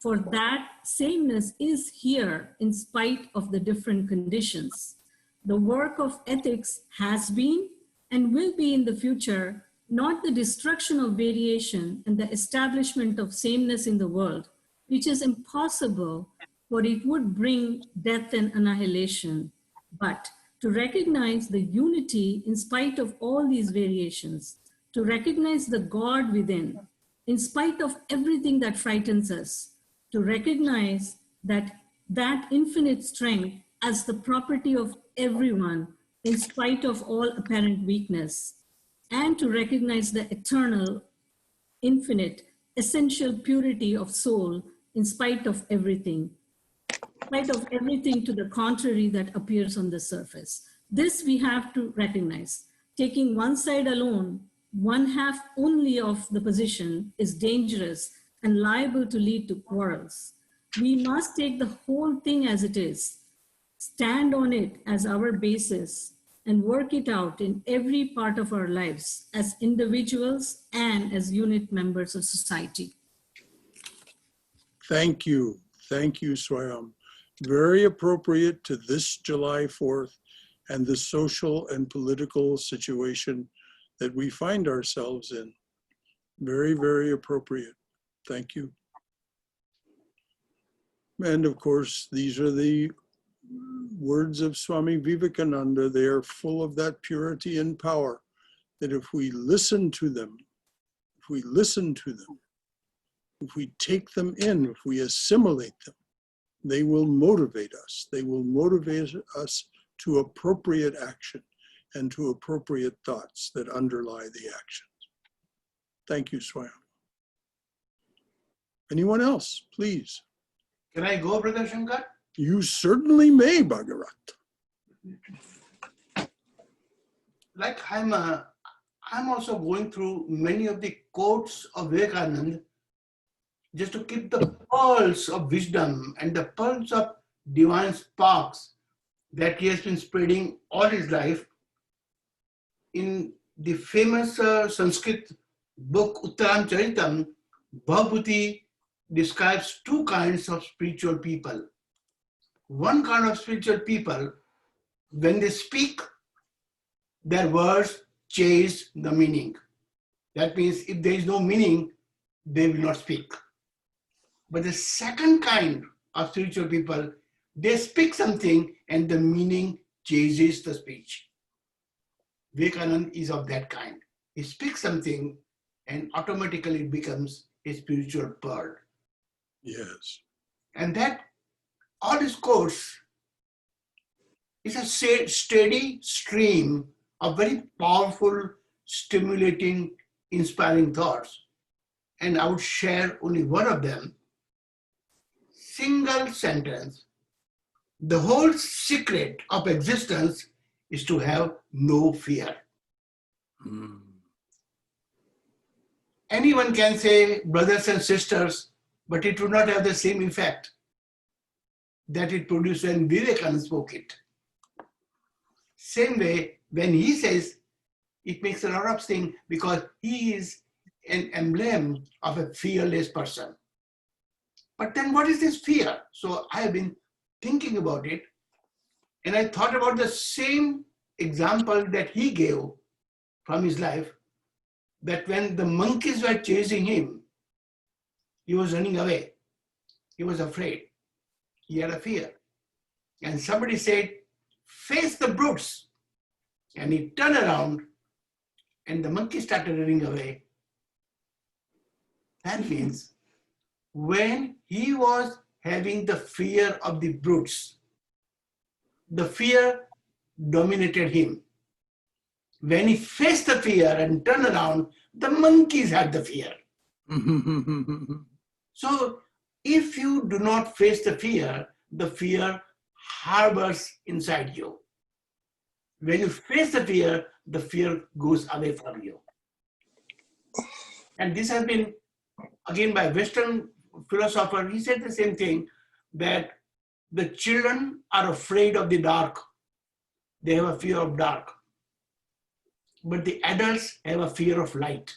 For that sameness is here in spite of the different conditions. The work of ethics has been and will be in the future not the destruction of variation and the establishment of sameness in the world, which is impossible, for it would bring death and annihilation, but to recognize the unity in spite of all these variations, to recognize the God within, in spite of everything that frightens us, to recognize that infinite strength as the property of everyone in spite of all apparent weakness, and to recognize the eternal, infinite, essential purity of soul in spite of everything to the contrary that appears on the surface. This we have to recognize. Taking one side alone, one half only of the position is dangerous and liable to lead to quarrels. We must take the whole thing as it is, stand on it as our basis, and work it out in every part of our lives as individuals and as unit members of society. Thank you. Thank you, Swayam. Very appropriate to this July 4th and the social and political situation that we find ourselves in. Very, very appropriate. Thank you. And of course, these are the words of Swami Vivekananda. They are full of that purity and power that if we listen to them, if we take them in, if we assimilate them, they will motivate us. They will motivate us to appropriate action and to appropriate thoughts that underlie the actions. Thank you, Swami. Anyone else, please? Can I go, Brother Shankar? You certainly may, Bhagarat. Like I'm also going through many of the quotes of Vivekananda just to keep the pulse of wisdom and the pulse of divine sparks that he has been spreading all his life. In the famous Sanskrit book Uttaram Charitam, Bhavbhuti describes two kinds of spiritual people. One kind of spiritual people, when they speak, their words chase the meaning. That means if there is no meaning, they will not speak. But the second kind of spiritual people, they speak something and the meaning chases the speech. Vivekananda is of that kind. He speaks something and automatically it becomes a spiritual pearl. Yes. And that all his quotes is a steady stream of very powerful, stimulating, inspiring thoughts. And I would share only one of them. Single sentence. The whole secret of existence is to have no fear. Anyone can say brothers and sisters, but it would not have the same effect that it produced when Vivekananda spoke it. Same way, when he says, it makes a lot of sense because he is an emblem of a fearless person. But then what is this fear? So I have been thinking about it, and I thought about the same example that he gave from his life, that when the monkeys were chasing him, he was running away. He was afraid. He had a fear. And somebody said, face the brutes. And he turned around and the monkey started running away. That means when he was having the fear of the brutes, the fear dominated him. When he faced the fear and turned around, the monkeys had the fear. So if you do not face the fear harbors inside you. When you face the fear goes away from you. And this has been, again, by Western philosopher, he said the same thing, that the children are afraid of the dark. They have a fear of dark. But the adults have a fear of light.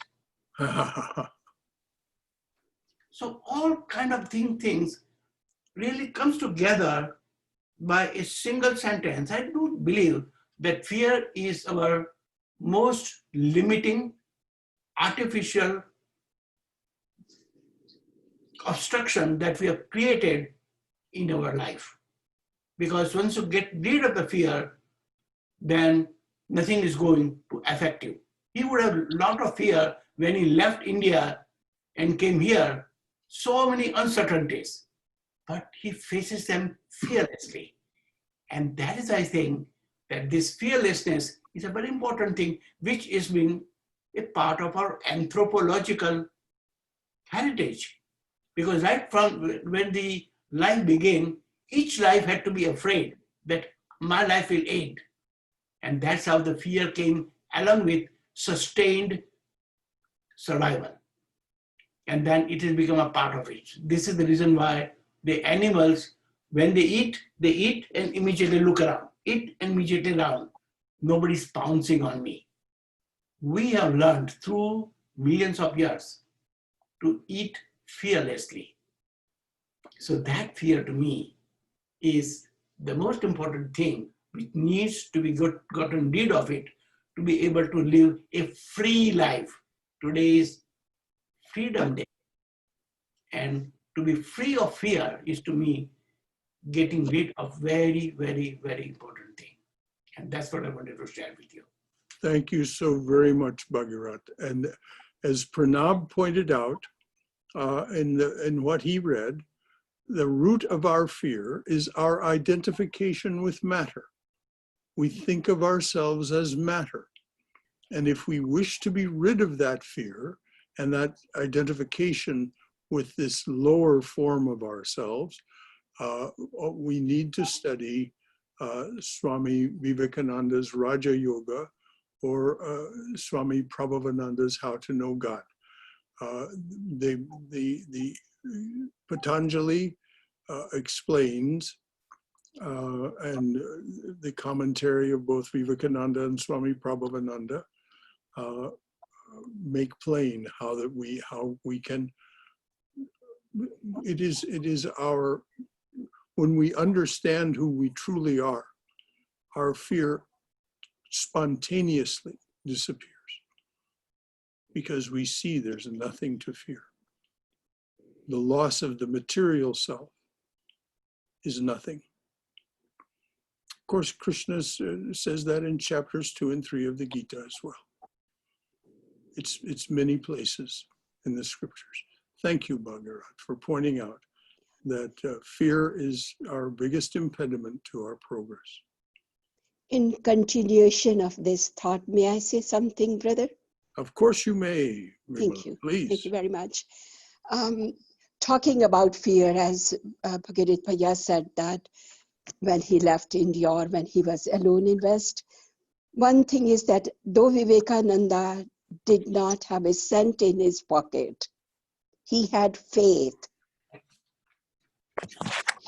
So all kind of things really comes together by a single sentence. I do believe that fear is our most limiting, artificial obstruction that we have created in our life. Because once you get rid of the fear, then nothing is going to affect you. He would have a lot of fear when he left India and came here, so many uncertainties, but he faces them fearlessly. And that is, I think, that this fearlessness is a very important thing, which is being a part of our anthropological heritage. Because right from when the life began, each life had to be afraid that my life will end. And that's how the fear came along with sustained survival. And then it has become a part of it. This is the reason why the animals, when they eat and immediately look around. Eat and immediately around. Nobody's pouncing on me. We have learned through millions of years to eat fearlessly. So that fear to me is the most important thing which needs to be gotten rid of it to be able to live a free life. Today is Freedom Day. And to be free of fear is, to me, getting rid of very, very, very important thing. And that's what I wanted to share with you. Thank you so very much, Bhagirath. And as Pranab pointed out in what he read, the root of our fear is our identification with matter. We think of ourselves as matter. And if we wish to be rid of that fear and that identification with this lower form of ourselves, we need to study Swami Vivekananda's Raja Yoga or Swami Prabhavananda's How to Know God. The Patanjali explains, and the commentary of both Vivekananda and Swami Prabhavananda make plain how we can. It is our, when we understand who we truly are, our fear spontaneously disappears because we see there's nothing to fear. The loss of the material self is nothing. Of course, Krishna says that in chapters 2 and 3 of the Gita as well. It's many places in the scriptures. Thank you, Bhagirath, for pointing out that fear is our biggest impediment to our progress. In continuation of this thought, may I say something, brother? Of course you may. Thank you. Please. Thank you very much. Talking about fear, as Bhagirath Bhaiya said, that when he left India or when he was alone in West. One thing is that though Vivekananda did not have a cent in his pocket, he had faith.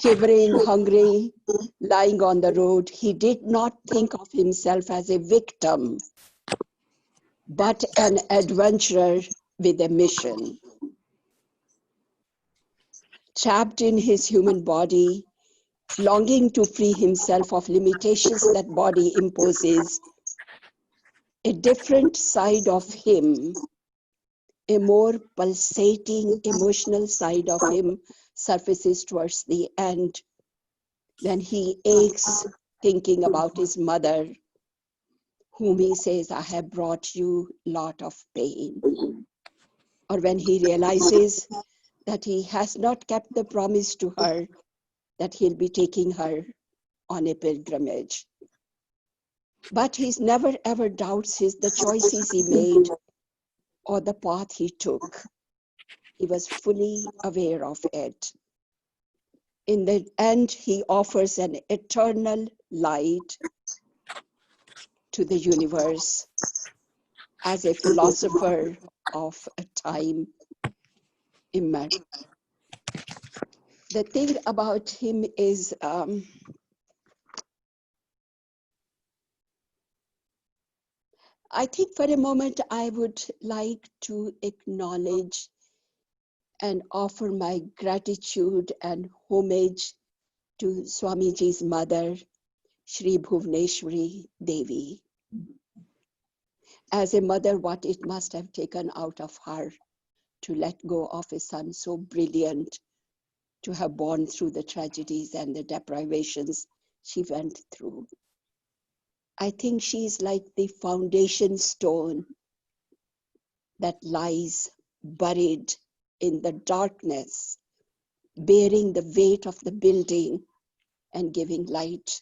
Shivering, hungry, lying on the road, he did not think of himself as a victim, but an adventurer with a mission. Trapped in his human body, longing to free himself of limitations that body imposes, a different side of him, a more pulsating emotional side of him surfaces towards the end, when he aches thinking about his mother, whom he says, I have brought you a lot of pain. Or when he realizes that he has not kept the promise to her, that he'll be taking her on a pilgrimage. But he never ever doubts the choices he made or the path he took. He was fully aware of it. In the end, he offers an eternal light to the universe as a philosopher of a time. The thing about him is I think for a moment I would like to acknowledge and offer my gratitude and homage to Swamiji's mother, Shri Bhuvaneshwari Devi. As a mother, what it must have taken out of her to let go of a son so brilliant, to have borne through the tragedies and the deprivations she went through. I think she's like the foundation stone that lies buried in the darkness, bearing the weight of the building and giving light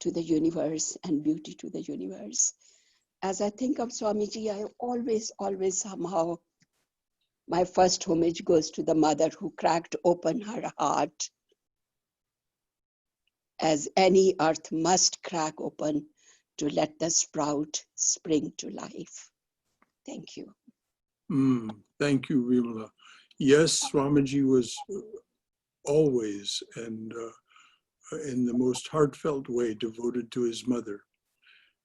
to the universe and beauty to the universe. As I think of Swamiji, I always somehow, my first homage goes to the mother who cracked open her heart, as any earth must crack open to let the sprout spring to life. Thank you. Thank you, Vimala. Yes, Swamiji was always and in the most heartfelt way devoted to his mother,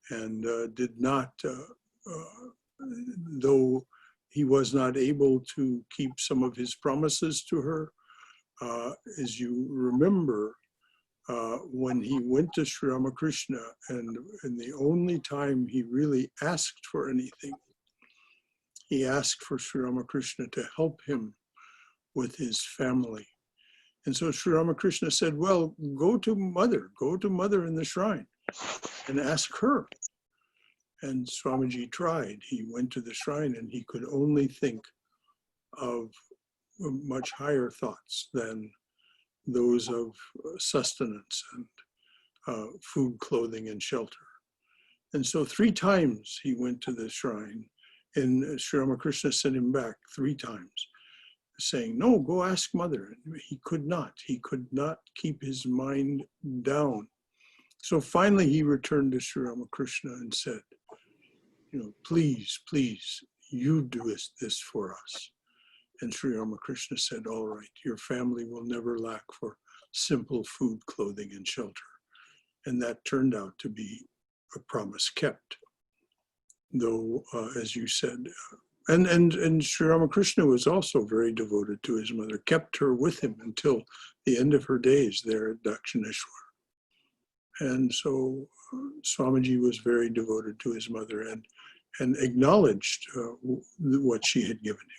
and did not, though he was not able to keep some of his promises to her, as you remember, when he went to Sri Ramakrishna, and the only time he really asked for anything, he asked for Sri Ramakrishna to help him with his family. And so Sri Ramakrishna said, well, go to mother in the shrine and ask her. And Swamiji tried. He went to the shrine and he could only think of much higher thoughts than those of sustenance and food, clothing, and shelter. And so 3 times he went to the shrine, and Sri Ramakrishna sent him back 3 times, saying, no, go ask mother. He could not keep his mind down. So finally he returned to Sri Ramakrishna and said, please, you do this for us. And Sri Ramakrishna said, all right, your family will never lack for simple food, clothing, and shelter. And that turned out to be a promise kept. Though, as you said, and Sri Ramakrishna was also very devoted to his mother, kept her with him until the end of her days there at Dakshineshwar. And so Swamiji was very devoted to his mother and acknowledged what she had given him.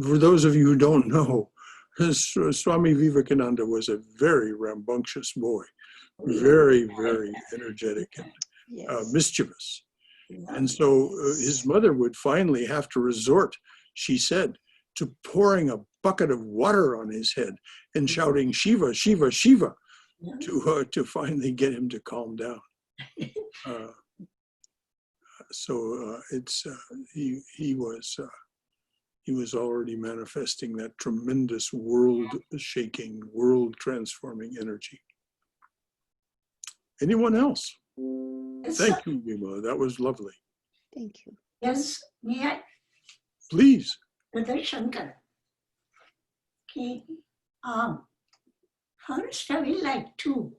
For those of you who don't know, Swami Vivekananda was a very rambunctious boy, very, very energetic and mischievous. And so his mother would finally have to resort, she said, to pouring a bucket of water on his head and shouting, Shiva, Shiva, Shiva, to finally get him to calm down. He was already manifesting that tremendous world-shaking, world-transforming energy. Anyone else? Yes, Thank sir. you, Uma. That was lovely. Thank you. Yes, may I, Please. Brother Shankara? Okay. First, I would like to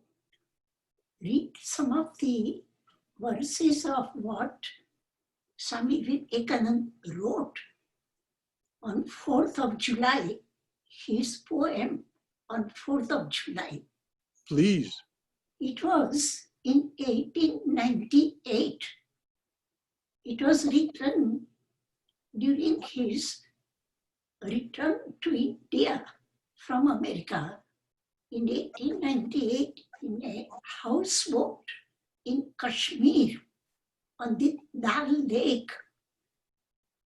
read some of the verses of what Swami Vivekananda wrote on 4th of July, his poem on 4th of July. Please. It was in 1898. It was written during his return to India from America in 1898 in a houseboat in Kashmir on the Dal Lake.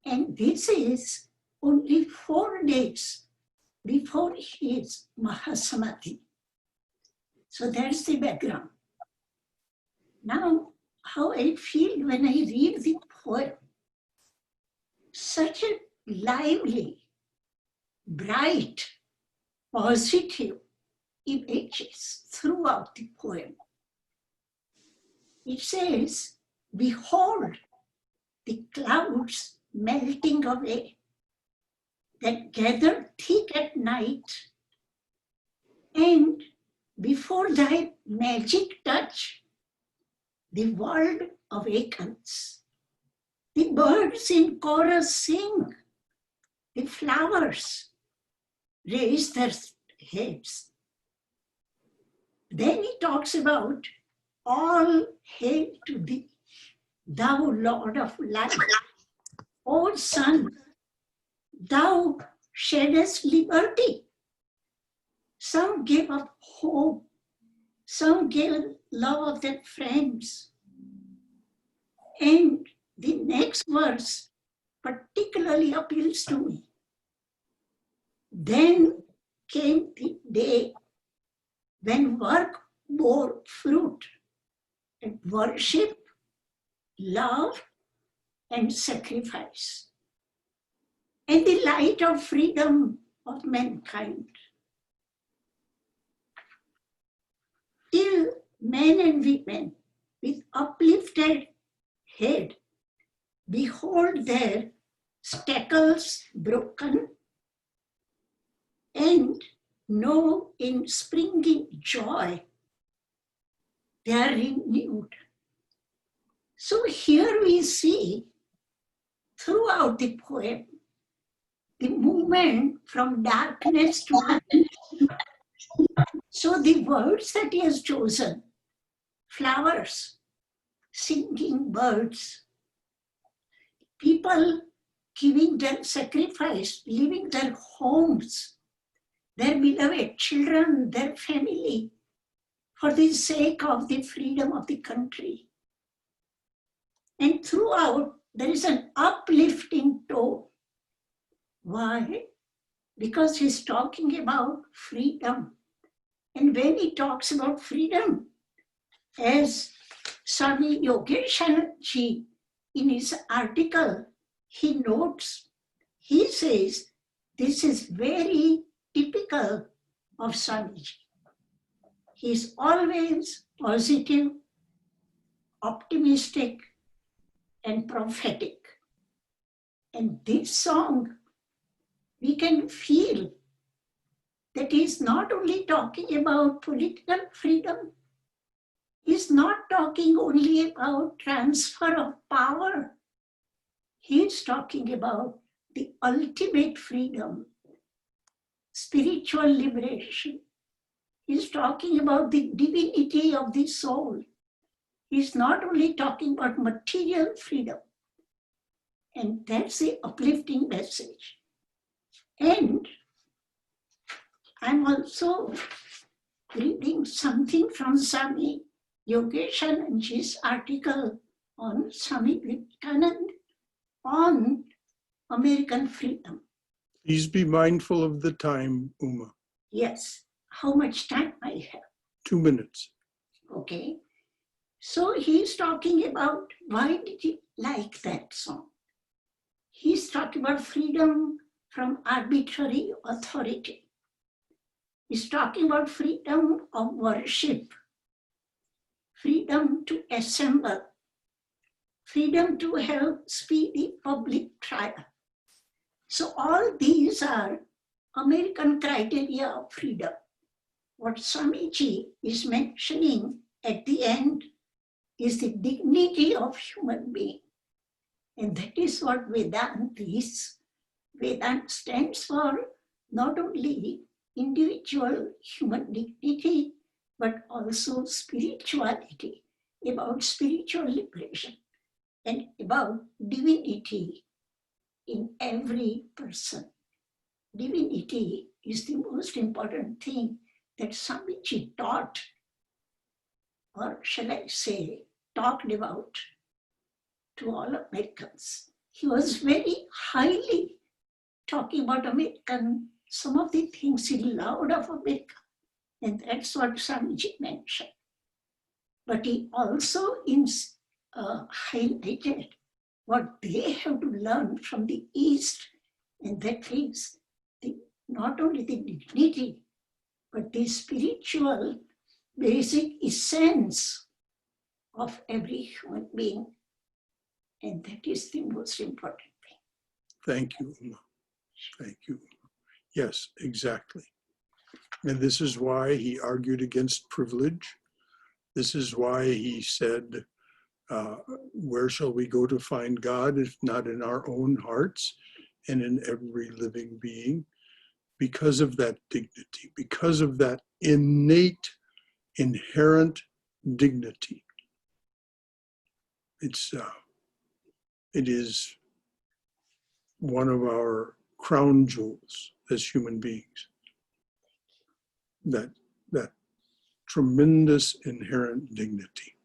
And this is only 4 days before his Mahasamadhi. So that's the background. Now, how I feel when I read the poem, such a lively, bright, positive images throughout the poem. It says, behold the clouds melting away that gather thick at night, and before thy magic touch, the world awakens. The birds in chorus sing, the flowers raise their heads. Then he talks about all hail to thee, thou Lord of life. O Son, thou sheddest liberty. Some gave up hope, some gave love of their friends. And the next verse particularly appeals to me. Then came the day when work bore fruit, and worship, love, and sacrifice, and the light of freedom of mankind. Till men and women with uplifted head behold their shackles broken, and know in springing joy they are renewed. So here we see throughout the poem the movement from darkness to light. So the words that he has chosen, flowers, singing birds, people giving their sacrifice, leaving their homes, their beloved children, their family, for the sake of the freedom of the country. And throughout, there is an uplifting tone. Why? Because he's talking about freedom. And when he talks about freedom, as Swami Yogeshanji in his article, he notes, he says, this is very typical of Swamiji. He is always positive, optimistic, and prophetic. And this song, we can feel that he's not only talking about political freedom, he's not talking only about transfer of power. He's talking about the ultimate freedom, spiritual liberation. He's talking about the divinity of the soul. He's not only talking about material freedom. And that's the uplifting message. And I'm also reading something from Swami Yogeshanji's article on Swami Vivekananda on American freedom. Please be mindful of the time, Uma. Yes. How much time I have? 2 minutes. Okay. So he's talking about why did he like that song? He's talking about freedom from arbitrary authority. He's talking about freedom of worship, freedom to assemble, freedom to have speedy public trial. So all these are American criteria of freedom. What Swamiji is mentioning at the end is the dignity of human being. And that is what Vedanta is. Vedanta stands for not only individual human dignity, but also spirituality, about spiritual liberation and about divinity in every person. Divinity is the most important thing that Swamiji taught, or shall I say, talked about to all Americans. He was very highly talking about American, some of the things he loved of America. And that's what Swamiji mentioned. But he also highlighted what they have to learn from the East, and that is not only the dignity, but the spiritual basic essence of every human being. And that is the most important thing. Thank you, Uma. Thank you. Yes, exactly. And this is why he argued against privilege. This is why he said, where shall we go to find God if not in our own hearts and in every living being? Because of that dignity, because of that innate, inherent dignity. It is one of our crown jewels as human beings. That tremendous inherent dignity.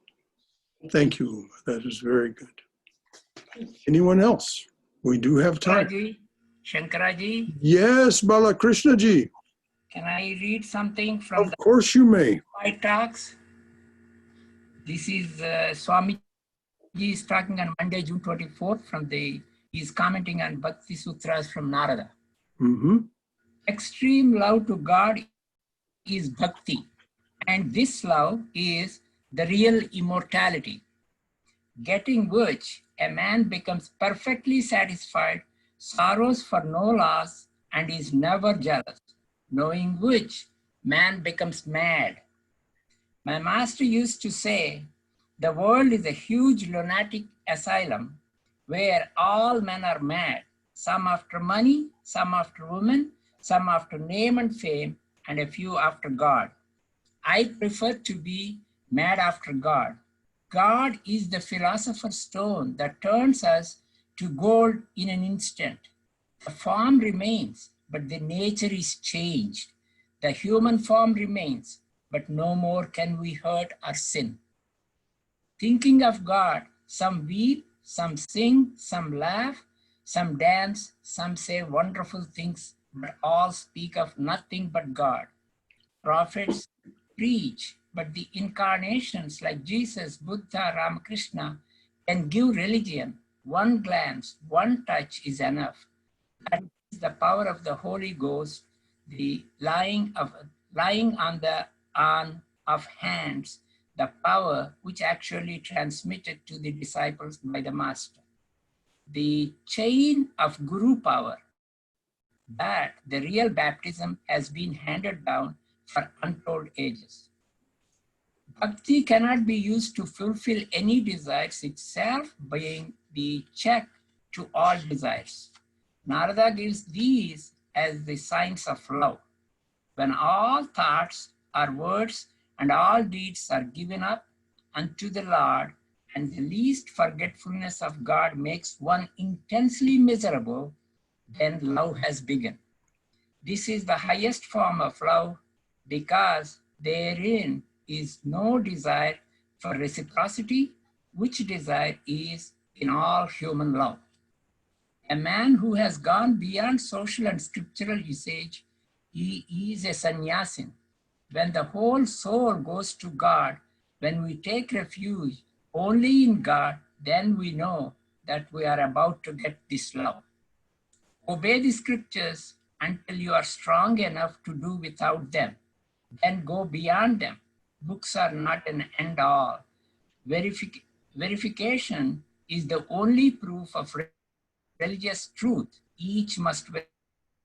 Thank you, Uma. That is very good. Anyone else? We do have time. Shankaraji, Yes, Balakrishna ji. can I read something from Of course you may. my talks? This is Swamiji is talking on Monday, June 24th he's commenting on Bhakti Sutras from Narada. Mm-hmm. Extreme love to God is bhakti, and this love is the real immortality, getting which a man becomes perfectly satisfied, sorrows for no loss, and is never jealous, knowing which man becomes mad. My master used to say, the world is a huge lunatic asylum where all men are mad, some after money, some after women, some after name and fame, and a few after God. I prefer to be mad after God. God is the philosopher's stone that turns us to gold in an instant. The form remains, but the nature is changed. The human form remains, but no more can we hurt or sin. Thinking of God, some weep, some sing, some laugh, some dance, some say wonderful things, but all speak of nothing but God. Prophets preach, but the incarnations like Jesus, Buddha, Ramakrishna can give religion. One glance, one touch is enough. That is the power of the Holy Ghost, the laying on of hands, the power which actually transmitted to the disciples by the Master. The chain of Guru power, that the real baptism has been handed down for untold ages. Bhakti cannot be used to fulfill any desires itself, being the check to all desires. Narada gives these as the signs of love. When all thoughts or words and all deeds are given up unto the Lord, and the least forgetfulness of God makes one intensely miserable, then love has begun. This is the highest form of love because therein is no desire for reciprocity, which desire is in all human love. A man who has gone beyond social and scriptural usage, he is a sannyasin. When the whole soul goes to God, when we take refuge only in God, then we know that we are about to get this love. Obey the scriptures until you are strong enough to do without them. Then go beyond them. Books are not an end all. Verification is the only proof of religious truth. Each must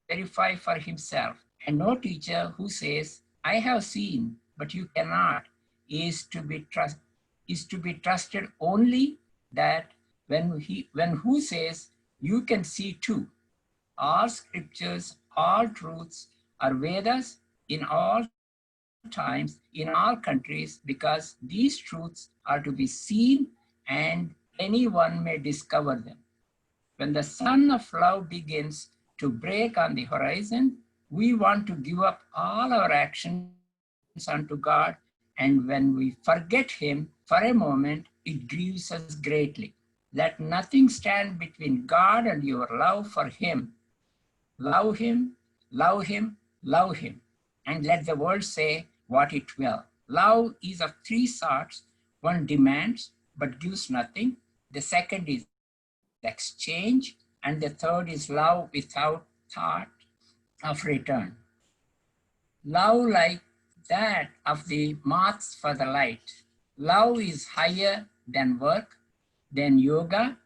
verify for himself. And no teacher who says, I have seen, but you cannot, is to be trusted only that when who says, you can see too. All scriptures, all truths are Vedas in all times, in all countries, because these truths are to be seen and anyone may discover them. When the sun of love begins to break on the horizon, we want to give up all our actions unto God, and when we forget Him for a moment, it grieves us greatly. Let nothing stand between God and your love for Him. Love Him, love Him, love Him, and let the world say what it will. Love is of three sorts. One demands but gives nothing. The second is exchange, and the third is love without thought of return. Love like that of the moths for the light. Love is higher than work, than yoga,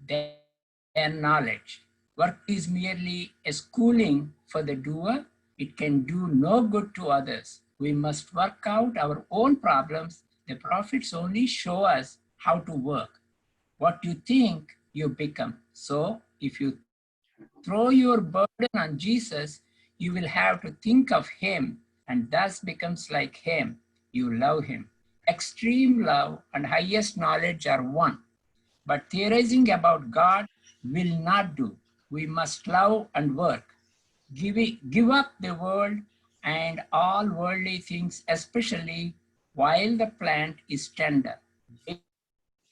than knowledge. Work is merely a schooling for the doer. It can do no good to others. We must work out our own problems. The prophets only show us how to work. What you think, you become. So if you throw your burden on Jesus, you will have to think of Him, and thus becomes like Him. You love Him. Extreme love and highest knowledge are one. But theorizing about God will not do. We must love and work. Give up the world and all worldly things, especially while the plant is tender. Day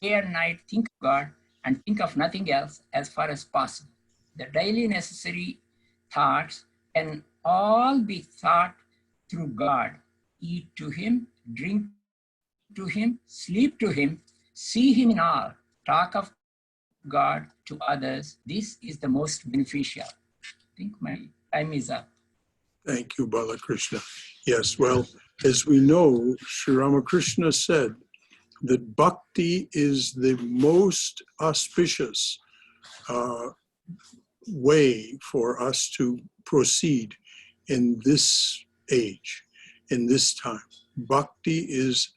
and night think of God and think of nothing else as far as possible. The daily necessary thoughts can all be thought through God. Eat to Him, drink to Him, sleep to Him, see Him in all, talk of God to others. This is the most beneficial. I think my time is up. Thank you, Balakrishna. Yes, well, as we know, Sri Ramakrishna said that bhakti is the most auspicious way for us to proceed in this age, in this time. Bhakti is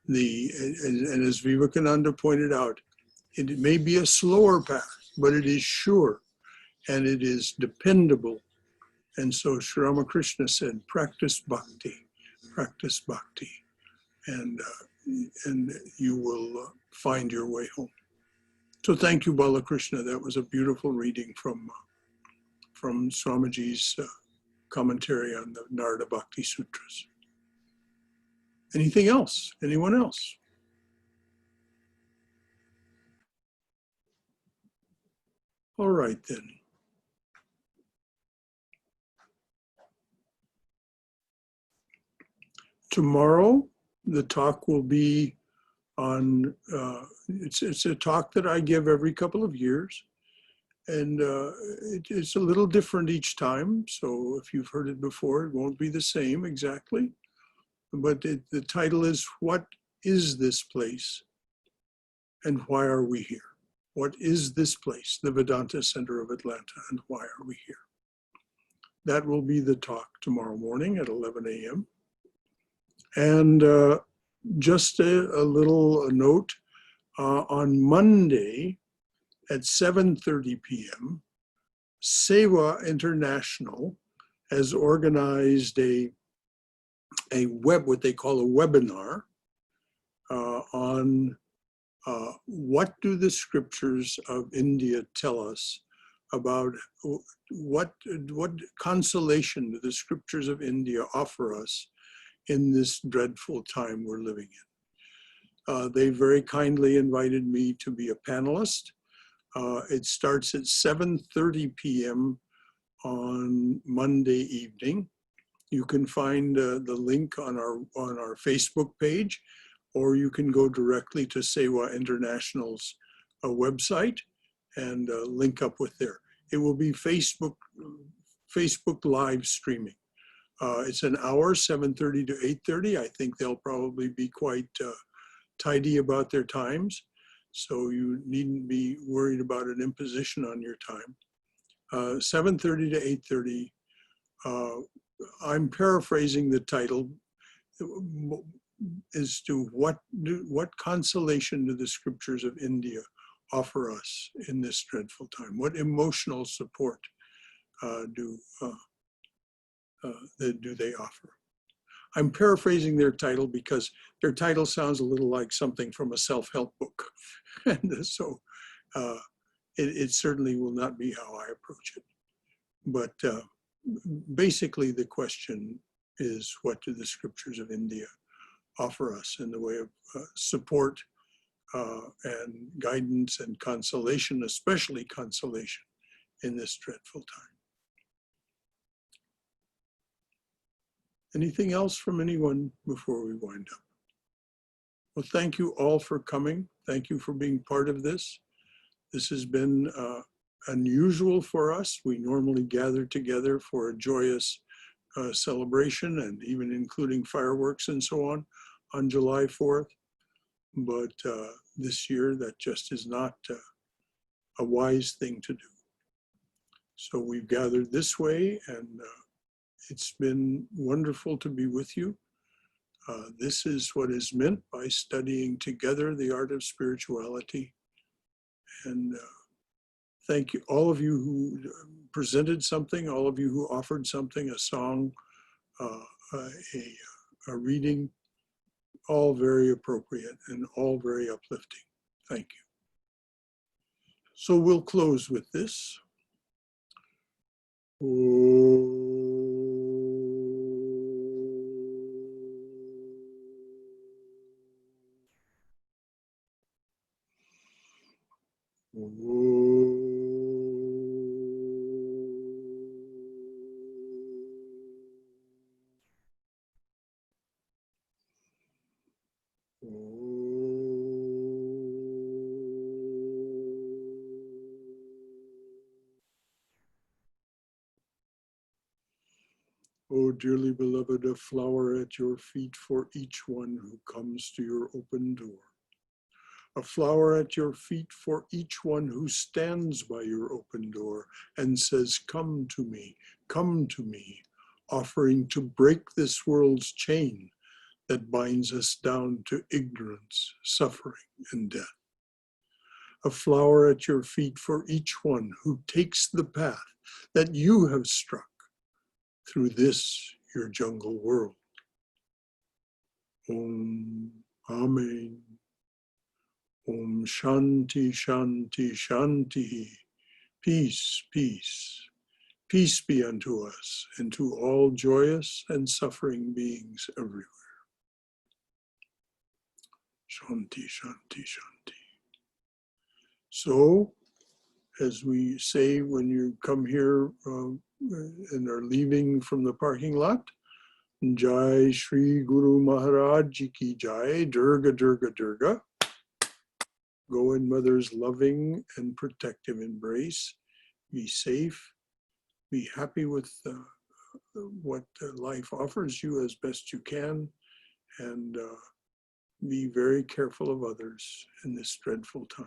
and as Vivekananda pointed out, it may be a slower path, but it is sure and it is dependable. And so Sri Ramakrishna said, practice bhakti, and you will find your way home. So thank you, Balakrishna. That was a beautiful reading from Swamiji's commentary on the Narada Bhakti Sutras. Anything else? Anyone else? All right then. Tomorrow, the talk will be on, it's a talk that I give every couple of years. And it's a little different each time. So if you've heard it before, it won't be the same exactly. But the title is, What is this place and why are we here? What is this place, the Vedanta Center of Atlanta, and why are we here? That will be the talk tomorrow morning at 11 a.m. And just a little note, on Monday at 7:30 p.m., Seva International has organized what they call a webinar on what do the scriptures of India tell us about what consolation do the scriptures of India offer us in this dreadful time we're living in. They very kindly invited me to be a panelist. It starts at 7:30 p.m. on Monday evening. You can find the link on our Facebook page, or you can go directly to Seva International's website and link up with there. It will be Facebook live streaming. It's an hour, 7:30 to 8:30. I think they'll probably be quite tidy about their times, so you needn't be worried about an imposition on your time. 7:30 to 8:30. I'm paraphrasing the title as to what consolation do the scriptures of India offer us in this dreadful time? What emotional support do they offer? I'm paraphrasing their title because their title sounds a little like something from a self-help book. And so it certainly will not be how I approach it. But basically the question is, what do the scriptures of India offer us in the way of support and guidance and consolation, especially consolation in this dreadful time? Anything else from anyone before we wind up? Well, thank you all for coming. Thank you for being part of this. This has been unusual for us. We normally gather together for a joyous celebration, and even including fireworks and so on July 4th. But this year, that just is not a wise thing to do. So we've gathered this way, and it's been wonderful to be with you. This is what is meant by studying together the art of spirituality. And thank you, all of you who presented something, all of you who offered something, a song, a reading, all very appropriate and all very uplifting. Thank you. So we'll close with this. Oh, dearly beloved, a flower at your feet for each one who comes to your open door. A flower at your feet for each one who stands by your open door and says, come to me, offering to break this world's chain that binds us down to ignorance, suffering, and death. A flower at your feet for each one who takes the path that you have struck through this, your jungle world. Om, Amen. Om Shanti, Shanti, Shanti. Peace, peace. Peace be unto us and to all joyous and suffering beings everywhere. Shanti, Shanti, Shanti. So, as we say when you come here and are leaving from the parking lot, Jai Shri Guru Maharaj Ji Ki Jai, Durga, Durga, Durga. Go in Mother's loving and protective embrace. Be safe. Be happy with what life offers you as best you can. And be very careful of others in this dreadful time.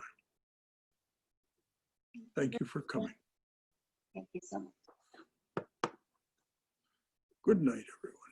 Thank you for coming. Thank you so much. Good night, everyone.